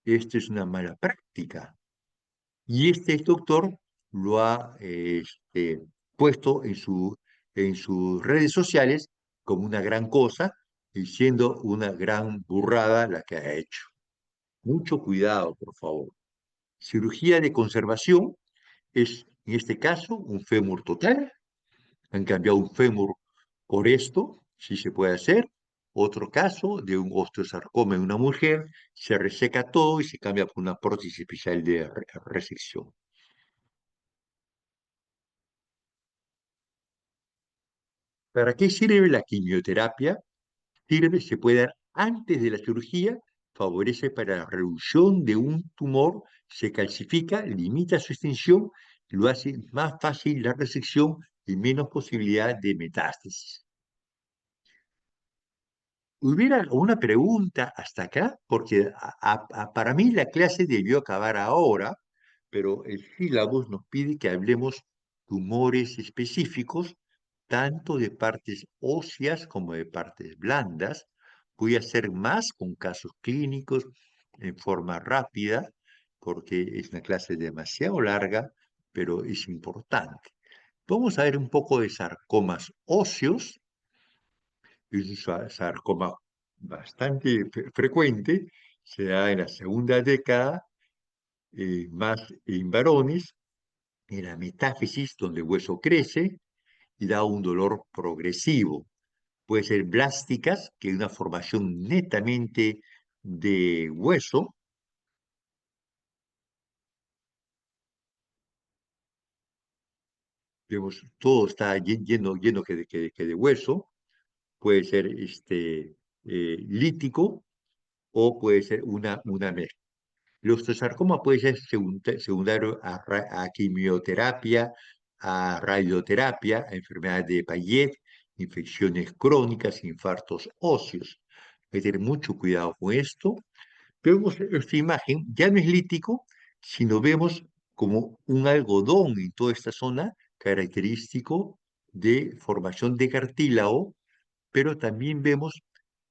Esto es una mala práctica. Y este doctor lo ha puesto en sus redes sociales como una gran cosa, y siendo una gran burrada la que ha hecho. Mucho cuidado, por favor. Cirugía de conservación es, en este caso, un fémur total. Han cambiado un fémur por esto, sí se puede hacer. Otro caso de un osteosarcoma en una mujer, se reseca todo y se cambia por una prótesis especial de resección. ¿Para qué sirve la quimioterapia? Se puede dar antes de la cirugía, favorece para la reducción de un tumor, se calcifica, limita su extensión, lo hace más fácil la resección y menos posibilidad de metástasis. ¿Hubiera alguna pregunta hasta acá? Porque para mí la clase debió acabar ahora, pero el sílabus nos pide que hablemos tumores específicos, tanto de partes óseas como de partes blandas. Voy a hacer más con casos clínicos en forma rápida, porque es una clase demasiado larga, pero es importante. Vamos a ver un poco de sarcomas óseos. Es un sarcoma bastante frecuente, se da en la segunda década, más en varones. en la metáfisis, donde el hueso crece y da un dolor progresivo. Puede ser blásticas, que es una formación netamente de hueso. Vemos, todo está lleno que de hueso. Puede ser lítico o puede ser una mezcla. El osteosarcoma puede ser secundario a quimioterapia, a radioterapia, a enfermedades de Payet, infecciones crónicas, infartos óseos. Hay que tener mucho cuidado con esto. Vemos esta imagen, ya no es lítico, sino vemos como un algodón en toda esta zona, característico de formación de cartílago, pero también vemos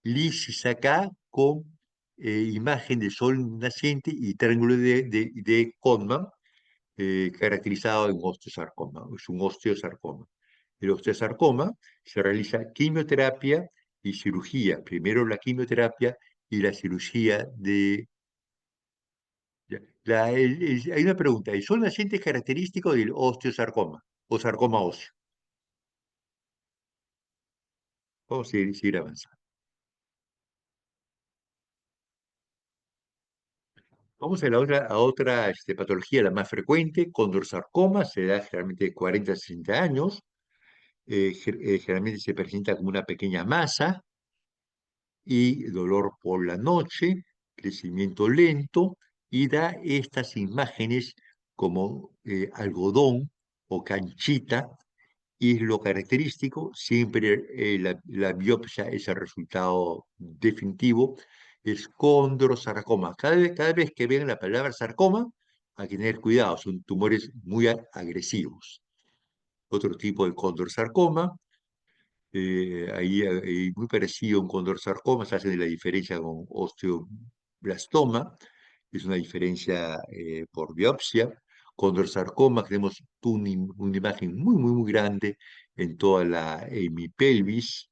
lisis acá con imagen de sol naciente y triángulo de Codman, caracterizado en osteosarcoma. Es un osteosarcoma. El osteosarcoma se realiza quimioterapia y cirugía. Primero la quimioterapia y la cirugía de... hay una pregunta, ¿el sol naciente es característico del osteosarcoma o sarcoma óseo? Vamos a seguir avanzando. Vamos a otra patología, la más frecuente, condrosarcoma, se da generalmente de 40 a 60 años, generalmente se presenta como una pequeña masa y dolor por la noche, crecimiento lento, y da estas imágenes como algodón o canchita, y lo característico, siempre la biopsia es el resultado definitivo, es condrosarcoma. Cada vez que vean la palabra sarcoma, hay que tener cuidado, son tumores muy agresivos. Otro tipo de condrosarcoma, ahí muy parecido a un condrosarcoma, se hace de la diferencia con osteoblastoma, es una diferencia por biopsia. Condrosarcoma, tenemos una imagen muy grande en toda la hemipelvis.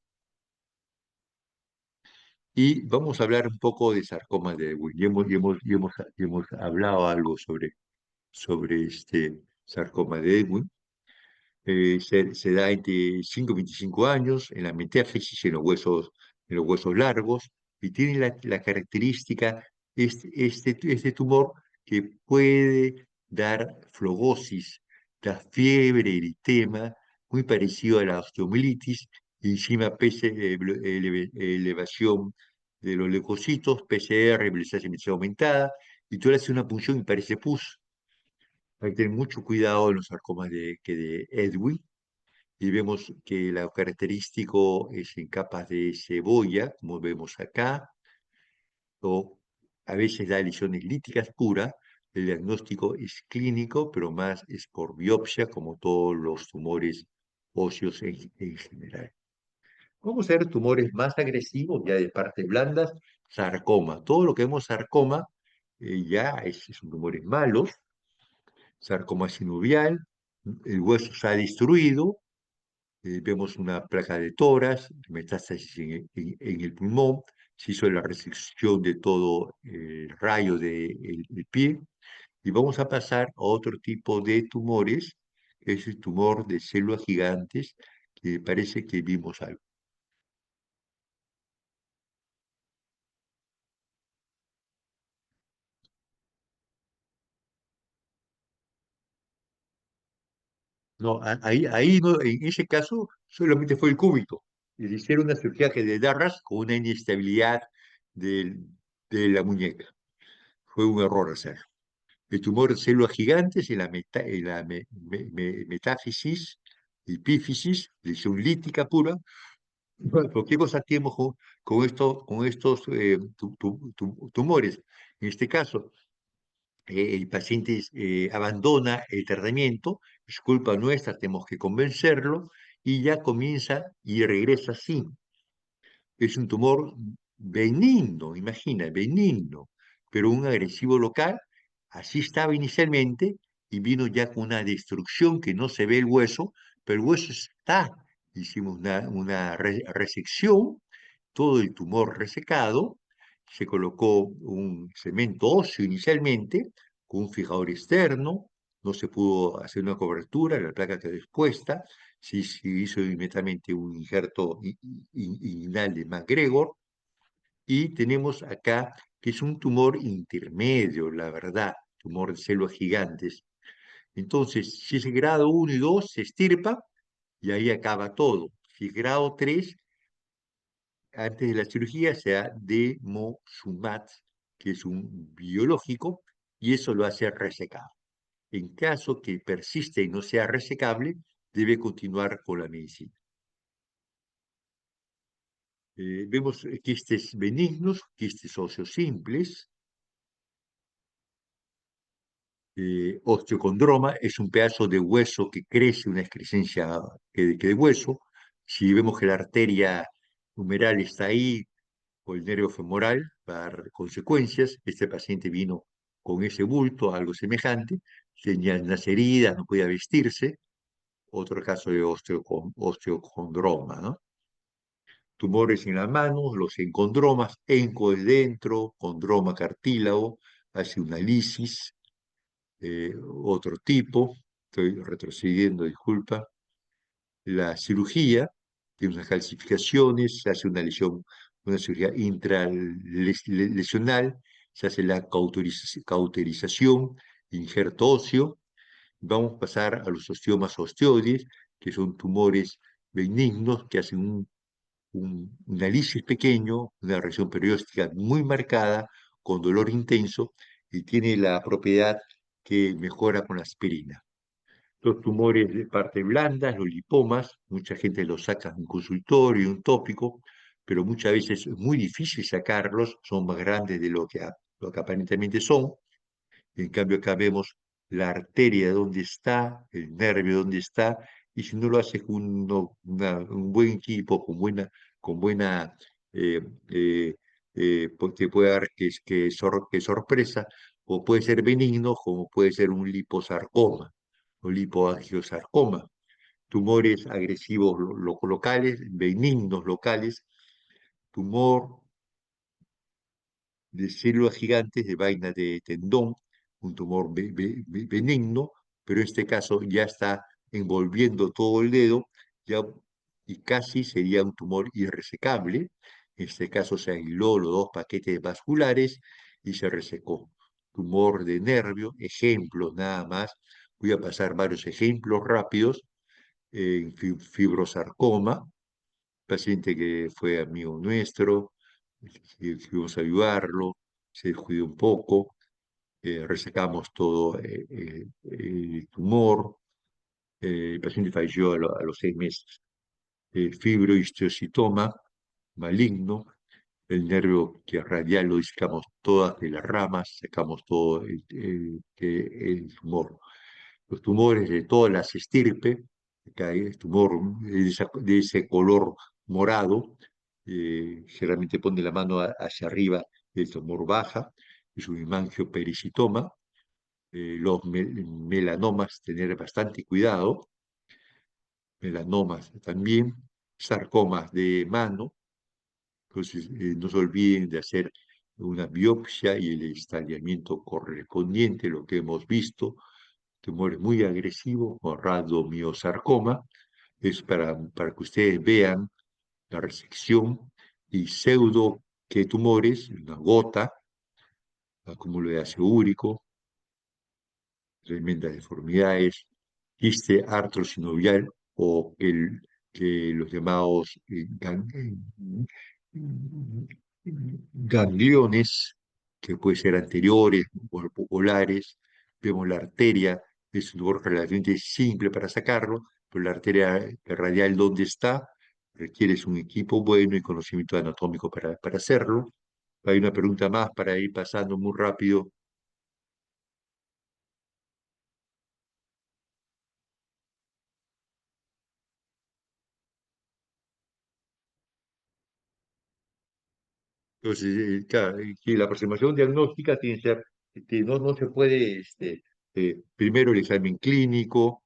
Y vamos a hablar un poco de sarcoma de Ewing. Y hemos hablado algo sobre este sarcoma de Ewing. Se da entre 5 y 25 años en la metáfisis, en los huesos largos, y tiene la característica, este tumor, que puede dar flogosis, da fiebre, eritema, muy parecido a la osteomielitis, y encima elevación de los leucocitos, PCR, movilidad aumentada, y tú le haces una punción y parece pus. Hay que tener mucho cuidado en los sarcomas de Edwin, y vemos que lo característico es en capas de cebolla, como vemos acá, o a veces da lesiones líticas puras. El diagnóstico es clínico, pero más es por biopsia, como todos los tumores óseos en general. Vamos a ver tumores más agresivos, ya de partes blandas, sarcoma. Todo lo que vemos sarcoma ya son tumores malos, sarcoma sinovial, el hueso se ha destruido, vemos una placa de tórax, metástasis en el pulmón, se hizo la resección de todo el rayo del pie, y vamos a pasar a otro tipo de tumores, que es el tumor de células gigantes, que parece que vimos algo. No, ahí no, en ese caso solamente fue el cúbito. Le hicieron una cirugía que de Darras con una inestabilidad del- de la muñeca. Fue un error hacer. El tumor de células gigantes en la metáfisis, epífisis, lesión lítica pura. Bueno, ¿qué cosa tenemos con estos tumores? En este caso, el paciente abandona el tratamiento, es culpa nuestra, tenemos que convencerlo, y ya comienza y regresa así. Es un tumor benigno, imagina, benigno, pero un agresivo local. Así estaba inicialmente y vino ya con una destrucción que no se ve el hueso, pero el hueso está. Hicimos una resección, todo el tumor resecado, se colocó un cemento óseo inicialmente con un fijador externo, no se pudo hacer una cobertura, la placa quedó expuesta, se hizo inmediatamente un injerto inguinal de MacGregor, y tenemos acá que es un tumor intermedio, la verdad, tumor de células gigantes. Entonces, si es grado 1 y 2, se estirpa y ahí acaba todo. Si es grado 3, antes de la cirugía se da demosumat, que es un biológico, y eso lo hace resecar. En caso que persiste y no sea resecable, debe continuar con la medicina. Vemos quistes benignos, quistes óseos simples. Osteocondroma es un pedazo de hueso que crece, una excrescencia que de hueso. Si vemos que la arteria humeral está ahí, o el nervio femoral, va a dar consecuencias. Este paciente vino con ese bulto, algo semejante, tenía unas heridas, no podía vestirse. Otro caso de osteocondroma, ¿no? Tumores en las manos, los encondromas, enco de dentro, condroma cartílago, hace una lisis, otro tipo, estoy retrocediendo, disculpa, la cirugía, tiene unas calcificaciones, se hace una lesión, una cirugía intralesional, se hace la cauterización, injerto óseo. Vamos a pasar a los osteomas osteoides, que son tumores benignos que hacen un análisis pequeño, una región perióstica muy marcada, con dolor intenso, y tiene la propiedad que mejora con la aspirina. Los tumores de parte blanda, los lipomas, mucha gente los saca en un consultorio, un tópico, pero muchas veces es muy difícil sacarlos, son más grandes de lo que aparentemente son. En cambio, acá vemos la arteria dónde está, el nervio dónde está, y si no lo haces con un buen equipo, con buena eh, eh, pues te puede dar que sorpresa, o puede ser benigno, como puede ser un liposarcoma o lipoangiosarcoma, tumores agresivos locales, benignos locales, tumor de células gigantes de vaina de tendón, un tumor benigno, pero en este caso ya está envolviendo todo el dedo ya, y casi sería un tumor irresecable. En este caso se aisló los dos paquetes vasculares y se resecó. Tumor de nervio, ejemplos nada más. Voy a pasar varios ejemplos rápidos. Fibrosarcoma, paciente que fue amigo nuestro, fuimos a ayudarlo, se descuidó un poco, resecamos todo el tumor, el paciente falleció a los 6 meses. Fibrohistiocytoma maligno, el nervio que radial lo disecamos todas de las ramas, sacamos todo el tumor. Los tumores de todas las estirpes, el tumor de ese color morado, generalmente pone la mano hacia arriba, el tumor baja, es un hemangiopericitoma. Los melanomas, tener bastante cuidado, melanomas también, sarcomas de mano. Entonces, no se olviden de hacer una biopsia y el estallamiento correspondiente, lo que hemos visto, tumores muy agresivos, o radomiosarcoma, es para que ustedes vean la resección, y pseudo que tumores, una gota, acúmulo de ácido úrico, tremendas deformidades, quiste artrosinovial, o que los llamados gangliones, que pueden ser anteriores o populares. Vemos la arteria, es un tumor relativamente simple para sacarlo, pero la arteria radial, ¿dónde está? Requieres un equipo bueno y conocimiento anatómico para hacerlo. Hay una pregunta más para ir pasando muy rápido. Entonces, claro, que la aproximación diagnóstica tiene que ser, no se puede, primero el examen clínico,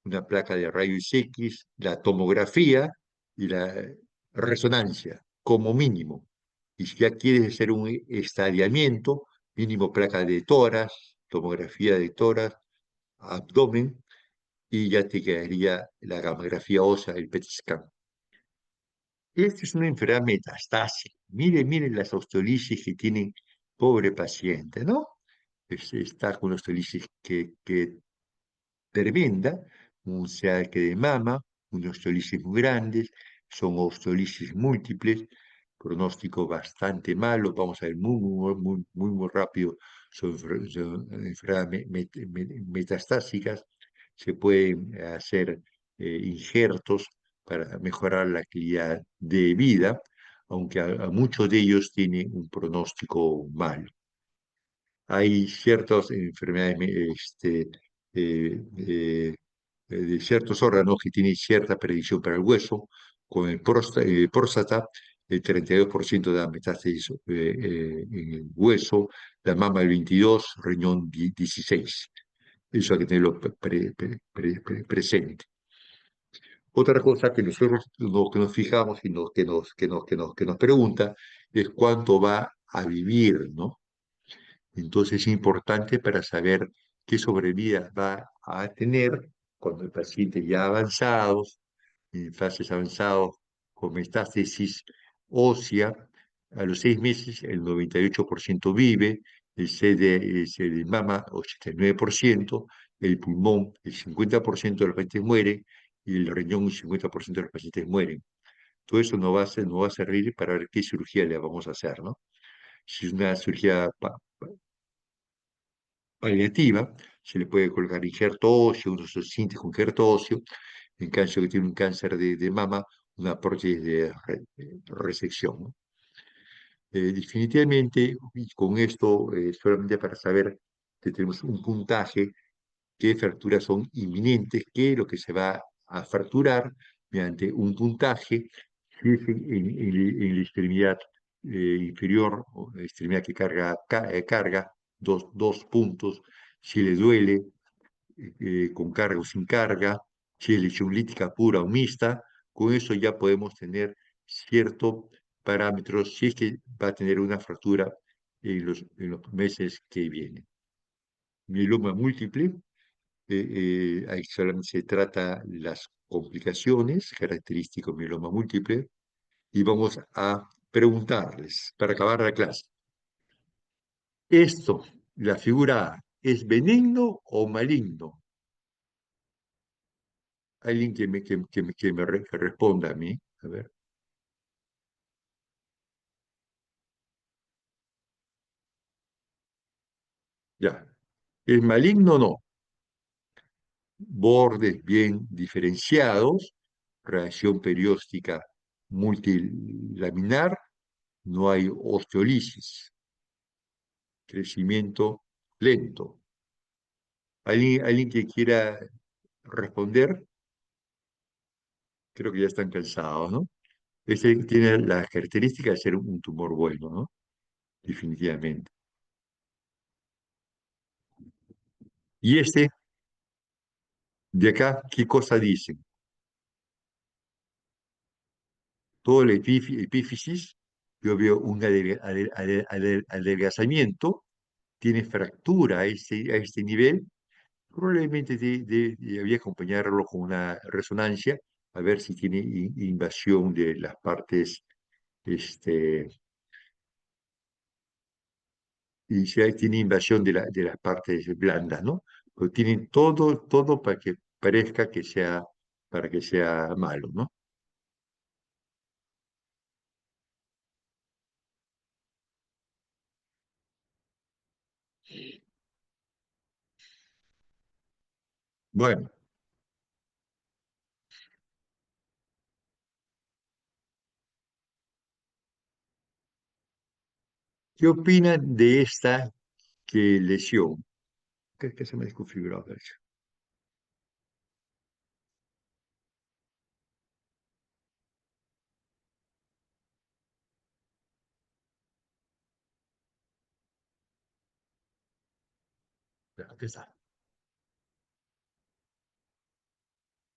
una placa de rayos X, la tomografía y la resonancia, como mínimo. Y si ya quieres hacer un estadiamiento, mínimo placa de tórax, tomografía de tórax, abdomen y ya te quedaría la gamografía ósea, el PET scan. Esta es una enfermedad metastásica. Mire las osteolisis que tiene pobre paciente, ¿no? Está con osteolisis que tremenda, un saque de mama, unas osteolisis muy grandes, son osteolisis múltiples, pronóstico bastante malo, vamos a ver muy rápido, son enfermedades metastásicas, se pueden hacer injertos para mejorar la calidad de vida, aunque a muchos de ellos tienen un pronóstico malo. Hay ciertas enfermedades de ciertos órganos que tienen cierta predicción para el hueso, con el próstata, el 32% da metástasis en el hueso, la mama el 22%, riñón 16%. Eso hay que tenerlo presente. Otra cosa que nosotros que nos fijamos y que nos pregunta es cuánto va a vivir, ¿no? Entonces es importante para saber qué sobrevida va a tener cuando el paciente ya avanzados, en fases avanzadas, con metástasis ósea, a los 6 meses el 98% vive, el CD mama 89%, el pulmón el 50% de los pacientes muere y el riñón el 50% de los pacientes mueren. Todo eso no va a servir para ver qué cirugía le vamos a hacer, ¿no? Si es una cirugía paliativa, se le puede colocar injerto óseo, unos cintas con injerto óseo, en caso que tiene un cáncer de mama, una prótesis de resección, ¿no? Definitivamente, y con esto, solamente para saber que tenemos un puntaje, qué fracturas son inminentes, qué es lo que se va a fracturar mediante un puntaje, si es en la extremidad inferior, o la extremidad que carga, dos puntos, si le duele, con carga o sin carga, si es lesión lítica pura o mixta, con eso ya podemos tener cierto parámetros si es que va a tener una fractura en los meses que vienen. Mieloma múltiple, ahí solamente se trata las complicaciones, característico mieloma múltiple, y vamos a preguntarles, para acabar la clase, ¿esto, la figura A, es benigno o maligno? Alguien que responda a mí. A ver, ya. ¿Es maligno o no? Bordes bien diferenciados, reacción perióstica multilaminar, no hay osteolisis, crecimiento lento. ¿Alguien que quiera responder? Creo que ya están cansados, ¿no? Este tiene las características de ser un tumor bueno, ¿no? Definitivamente. Y este, de acá, ¿qué cosa dice? Todo el epífisis, yo veo un adelgazamiento, tiene fractura a este nivel, probablemente debía acompañarlo con una resonancia, a ver si tiene invasión de las partes, este, y si tiene invasión de las partes blandas, ¿no? Pero tienen todo para que parezca para que sea malo, ¿no? Bueno, ¿qué opinan de esta lesión? ¿Qué se me desconfiguró? Aquí está.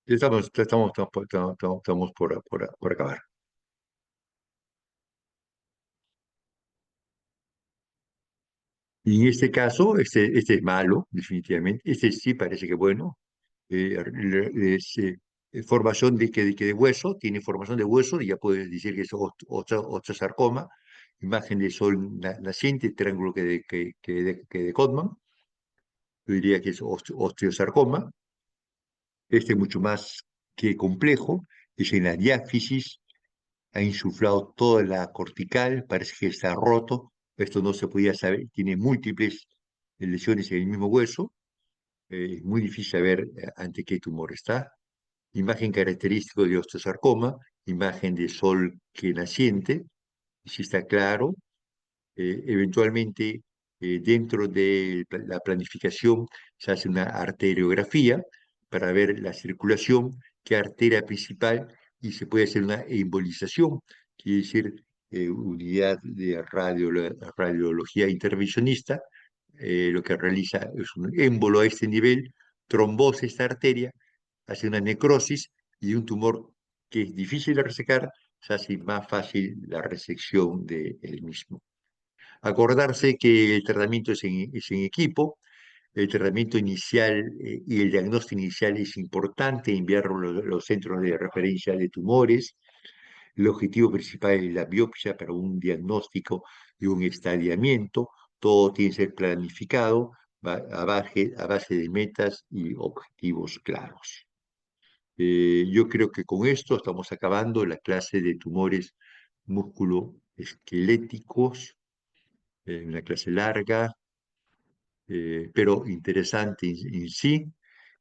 Ya estamos por acabar. Y en este caso, este es malo, definitivamente. Este sí parece que bueno. Es formación de hueso, tiene formación de hueso, y ya puedes decir que es osteosarcoma. Imagen de sol naciente, triángulo que de Codman. Yo diría que es osteosarcoma. Este es mucho más que complejo. Es en la diáfisis, ha insuflado toda la cortical, parece que está roto. Esto no se podía saber, tiene múltiples lesiones en el mismo hueso. Es muy difícil saber ante qué tumor está. Imagen característico de osteosarcoma, imagen de sol que naciente, y si está claro. Eventualmente, dentro de la planificación se hace una arteriografía para ver la circulación, qué arteria principal, y se puede hacer una embolización, quiere decir unidad de radiología intervencionista. Lo que realiza es un émbolo a este nivel, trombose esta arteria, hace una necrosis, y un tumor que es difícil de resecar, se hace más fácil la resección del mismo. Acordarse que el tratamiento es en equipo. El tratamiento inicial y el diagnóstico inicial es importante, enviarlo a los centros de referencia de tumores. El objetivo principal es la biopsia para un diagnóstico y un estadiamiento. Todo tiene que ser planificado a base de metas y objetivos claros. Yo creo que con esto estamos acabando la clase de tumores musculoesqueléticos, una clase larga, pero interesante en sí.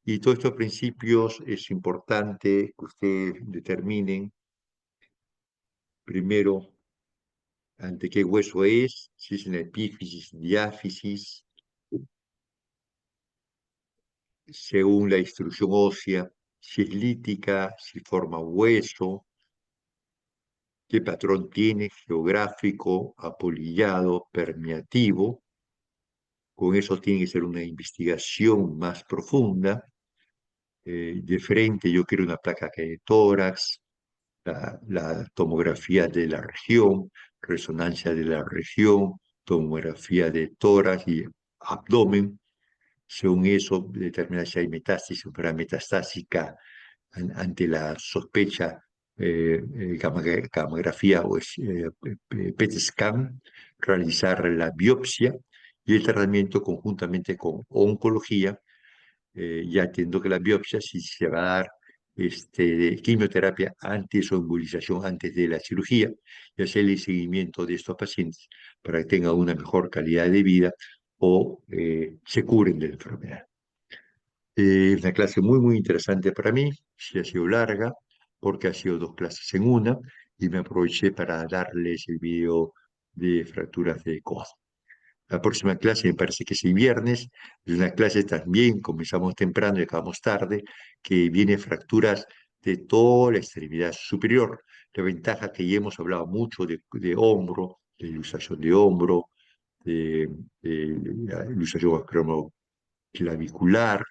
Y todos estos principios es importante que ustedes determinen primero ante qué hueso es, si es en la epífisis, diáfisis, según la instrucción ósea, si es lítica, si forma hueso, qué patrón tiene, geográfico, apolillado, permeativo. Con eso tiene que ser una investigación más profunda. De frente yo quiero una placa que de tórax, la tomografía de la región, resonancia de la región, tomografía de tórax y abdomen. Según eso, determinar si hay metástasis o metastásica ante la sospecha, gamografía o PET scan, realizar la biopsia y el tratamiento conjuntamente con oncología. Ya entiendo que la biopsia si se va a dar quimioterapia antes o embolización antes de la cirugía, y hacer el seguimiento de estos pacientes para que tengan una mejor calidad de vida o se curen de la enfermedad. Una clase muy, muy interesante para mí. Sí, ha sido larga porque ha sido dos clases en una, y me aproveché para darles el video de fracturas de codo. La próxima clase me parece que es el viernes. Es una clase también, comenzamos temprano y acabamos tarde, que viene fracturas de toda la extremidad superior. La ventaja que ya hemos hablado mucho de hombro, de ilustración de hombro, de la ilustración clavicular,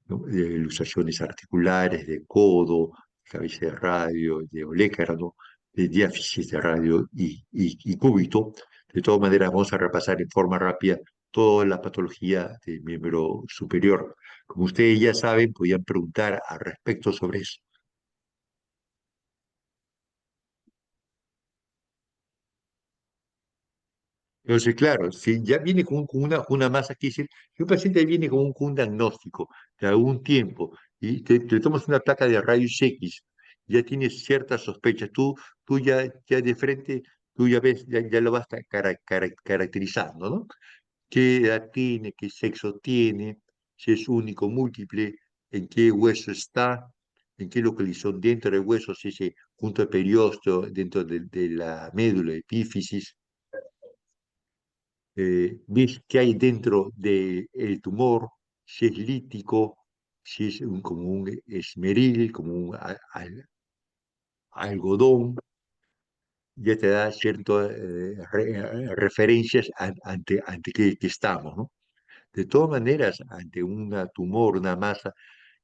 ¿no? De ilustraciones articulares, de codo, cabeza de radio, de olecrano, de diáfisis de radio y cúbito. De todas maneras, vamos a repasar en forma rápida toda la patología del miembro superior. Como ustedes ya saben, podían preguntar al respecto sobre eso. Entonces, claro, si ya viene con una masa, aquí, si un paciente viene con un diagnóstico de algún tiempo y te tomas una placa de rayos X, ya tienes ciertas sospechas, tú ya de frente, tú ya ves, ya lo vas caracterizando, ¿no? ¿Qué edad tiene? ¿Qué sexo tiene? Si es único, múltiple, en qué hueso está, en qué localización dentro del hueso, si es junto al periósteo, dentro de la médula epífisis. Ves qué hay dentro del tumor, si es lítico, si es como un esmeril, como un algodón. Ya te da ciertas referencias ante qué estamos, ¿no? De todas maneras, ante un tumor, una masa,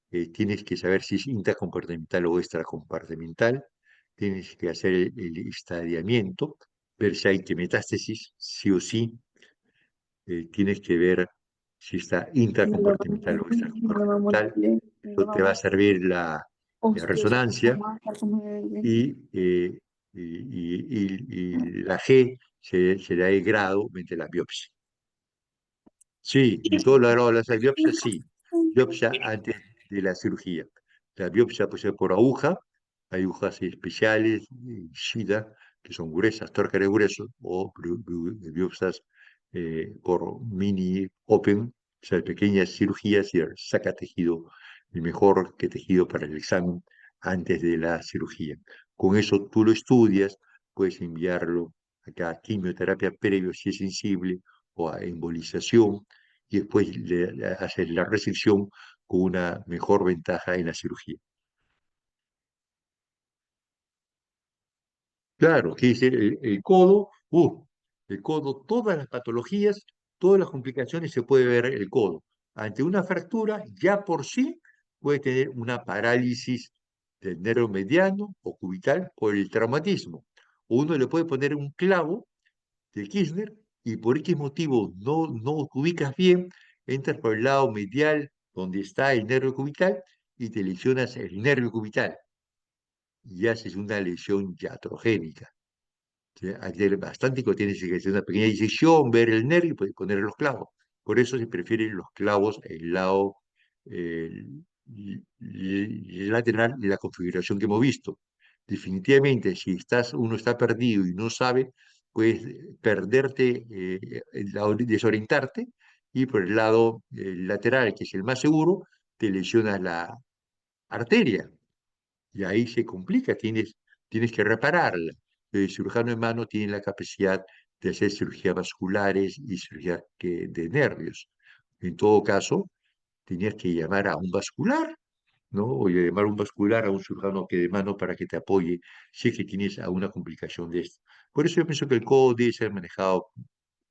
tienes que saber si es intracompartimental o extracompartimental. Tienes que hacer el estadiamiento, ver si hay que metástasis, sí o sí. tienes que ver si está intracompartimental o extracompartimental. Esto te va a servir la resonancia y, y la G se da el grado mediante la biopsia. Sí, de todo lo hablado de las biopsias, sí. Biopsia antes de la cirugía. La biopsia puede ser por aguja, hay agujas especiales, Shida, que son gruesas, tórcares gruesos, o biopsias por mini open, o sea, pequeñas cirugías y saca tejido, el mejor que tejido para el examen antes de la cirugía. Con eso tú lo estudias, puedes enviarlo a quimioterapia previo si es sensible o a embolización y después le haces la resección con una mejor ventaja en la cirugía. Claro, que es el codo, el codo, todas las patologías, todas las complicaciones se puede ver el codo. Ante una fractura, ya por sí puede tener una parálisis del nervio mediano o cubital por el traumatismo. Uno le puede poner un clavo de Kirchner y por X motivo no ubicas bien, entras por el lado medial donde está el nervio cubital y te lesionas el nervio cubital y haces una lesión iatrogénica. ¿Sí? Hay que tener bastante que tienes que hacer una pequeña disección, ver el nervio y poner los clavos. Por eso se prefieren los clavos en el lado eh, lateral de la configuración que hemos visto. Definitivamente, si uno está perdido y no sabe, puedes perderte, desorientarte, y por el lado lateral, que es el más seguro, te lesionas la arteria y ahí se complica, tienes que repararla. El cirujano en mano tiene la capacidad de hacer cirugías vasculares y cirugía de nervios. En todo caso, tenías que llamar a un vascular, ¿no? O llamar a un vascular, a un cirujano que de mano para que te apoye si es que tienes alguna complicación de esto. Por eso yo pienso que el codo debe ser manejado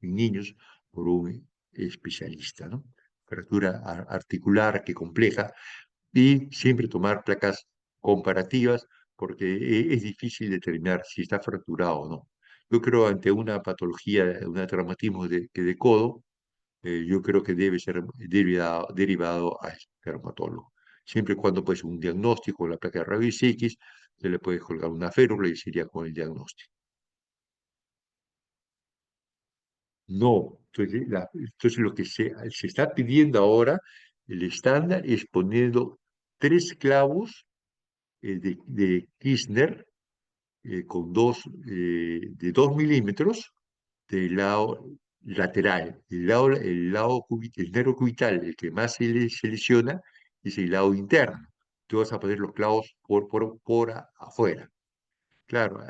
en niños por un especialista, ¿no? Fractura articular que compleja y siempre tomar placas comparativas porque es difícil determinar si está fracturado o no. Yo creo ante una patología, un traumatismo de codo, yo creo que debe ser derivado al dermatólogo. Siempre y cuando pues un diagnóstico, la placa de rayos X, se le puede colgar una férula y sería con el diagnóstico. No, entonces lo que se está pidiendo ahora, el estándar es poniendo 3 clavos de Kirchner con de 2 milímetros del lado lateral. El nervio cubital, el que más se lesiona, es el lado interno. Tú vas a poner los clavos por afuera. Claro,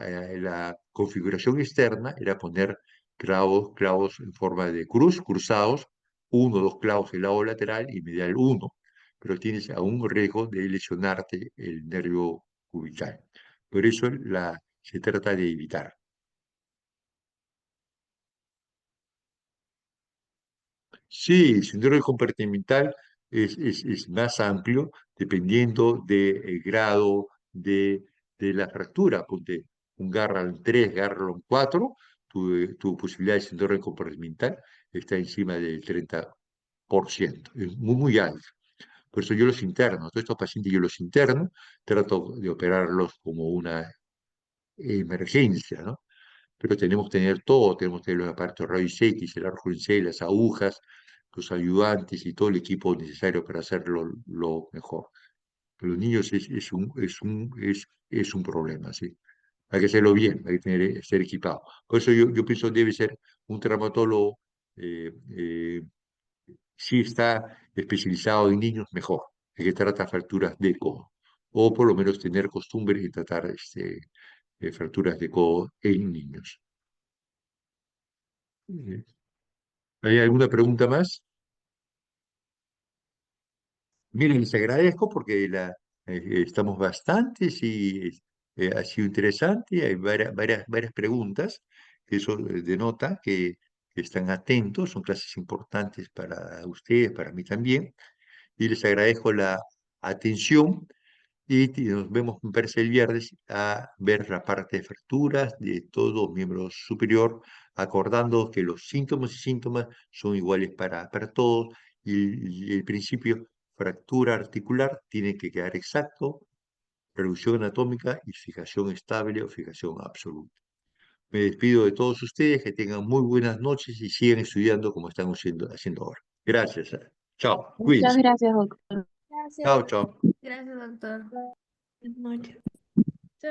la configuración externa era poner clavos en forma de cruz, cruzados, uno o dos clavos del lado lateral y medial uno, pero tienes aún riesgo de lesionarte el nervio cubital. Por eso se trata de evitar. Sí, síndrome compartimental es más amplio dependiendo del grado de la fractura. Ponte un Garland 3, Garland 4, tu posibilidad de síndrome compartimental está encima del 30%. Es muy, muy alto. Por eso yo los interno, todos estos pacientes yo los interno, trato de operarlos como una emergencia, ¿no? Pero tenemos que tener todo, tenemos que tener los aparatos rayos X, el arco en C, las agujas, los ayudantes y todo el equipo necesario para hacerlo lo mejor. Pero los niños es un problema, ¿sí? Hay que hacerlo bien, hay que ser equipado. Por eso yo pienso que debe ser un traumatólogo, eh, eh, si está especializado en niños, mejor. Hay que tratar fracturas de codo. O por lo menos tener costumbre de tratar fracturas de codo en niños. Eh, ¿Hay alguna pregunta más? Miren, les agradezco porque estamos bastantes y ha sido interesante. Hay varias preguntas que eso denota que están atentos, son clases importantes para ustedes, para mí también. Y les agradezco la atención y nos vemos, me parece, el viernes a ver la parte de fracturas de todo miembro superior acordando que los síntomas y síntomas son iguales para todos y el principio fractura articular tiene que quedar exacto, reducción anatómica y fijación estable o fijación absoluta. Me despido de todos ustedes, que tengan muy buenas noches y sigan estudiando como están haciendo ahora. Gracias. Chao, Muchas cuídense. gracias, doctor. Chao, Gracias. chao. Gracias, doctor. Buenas noches. Sí.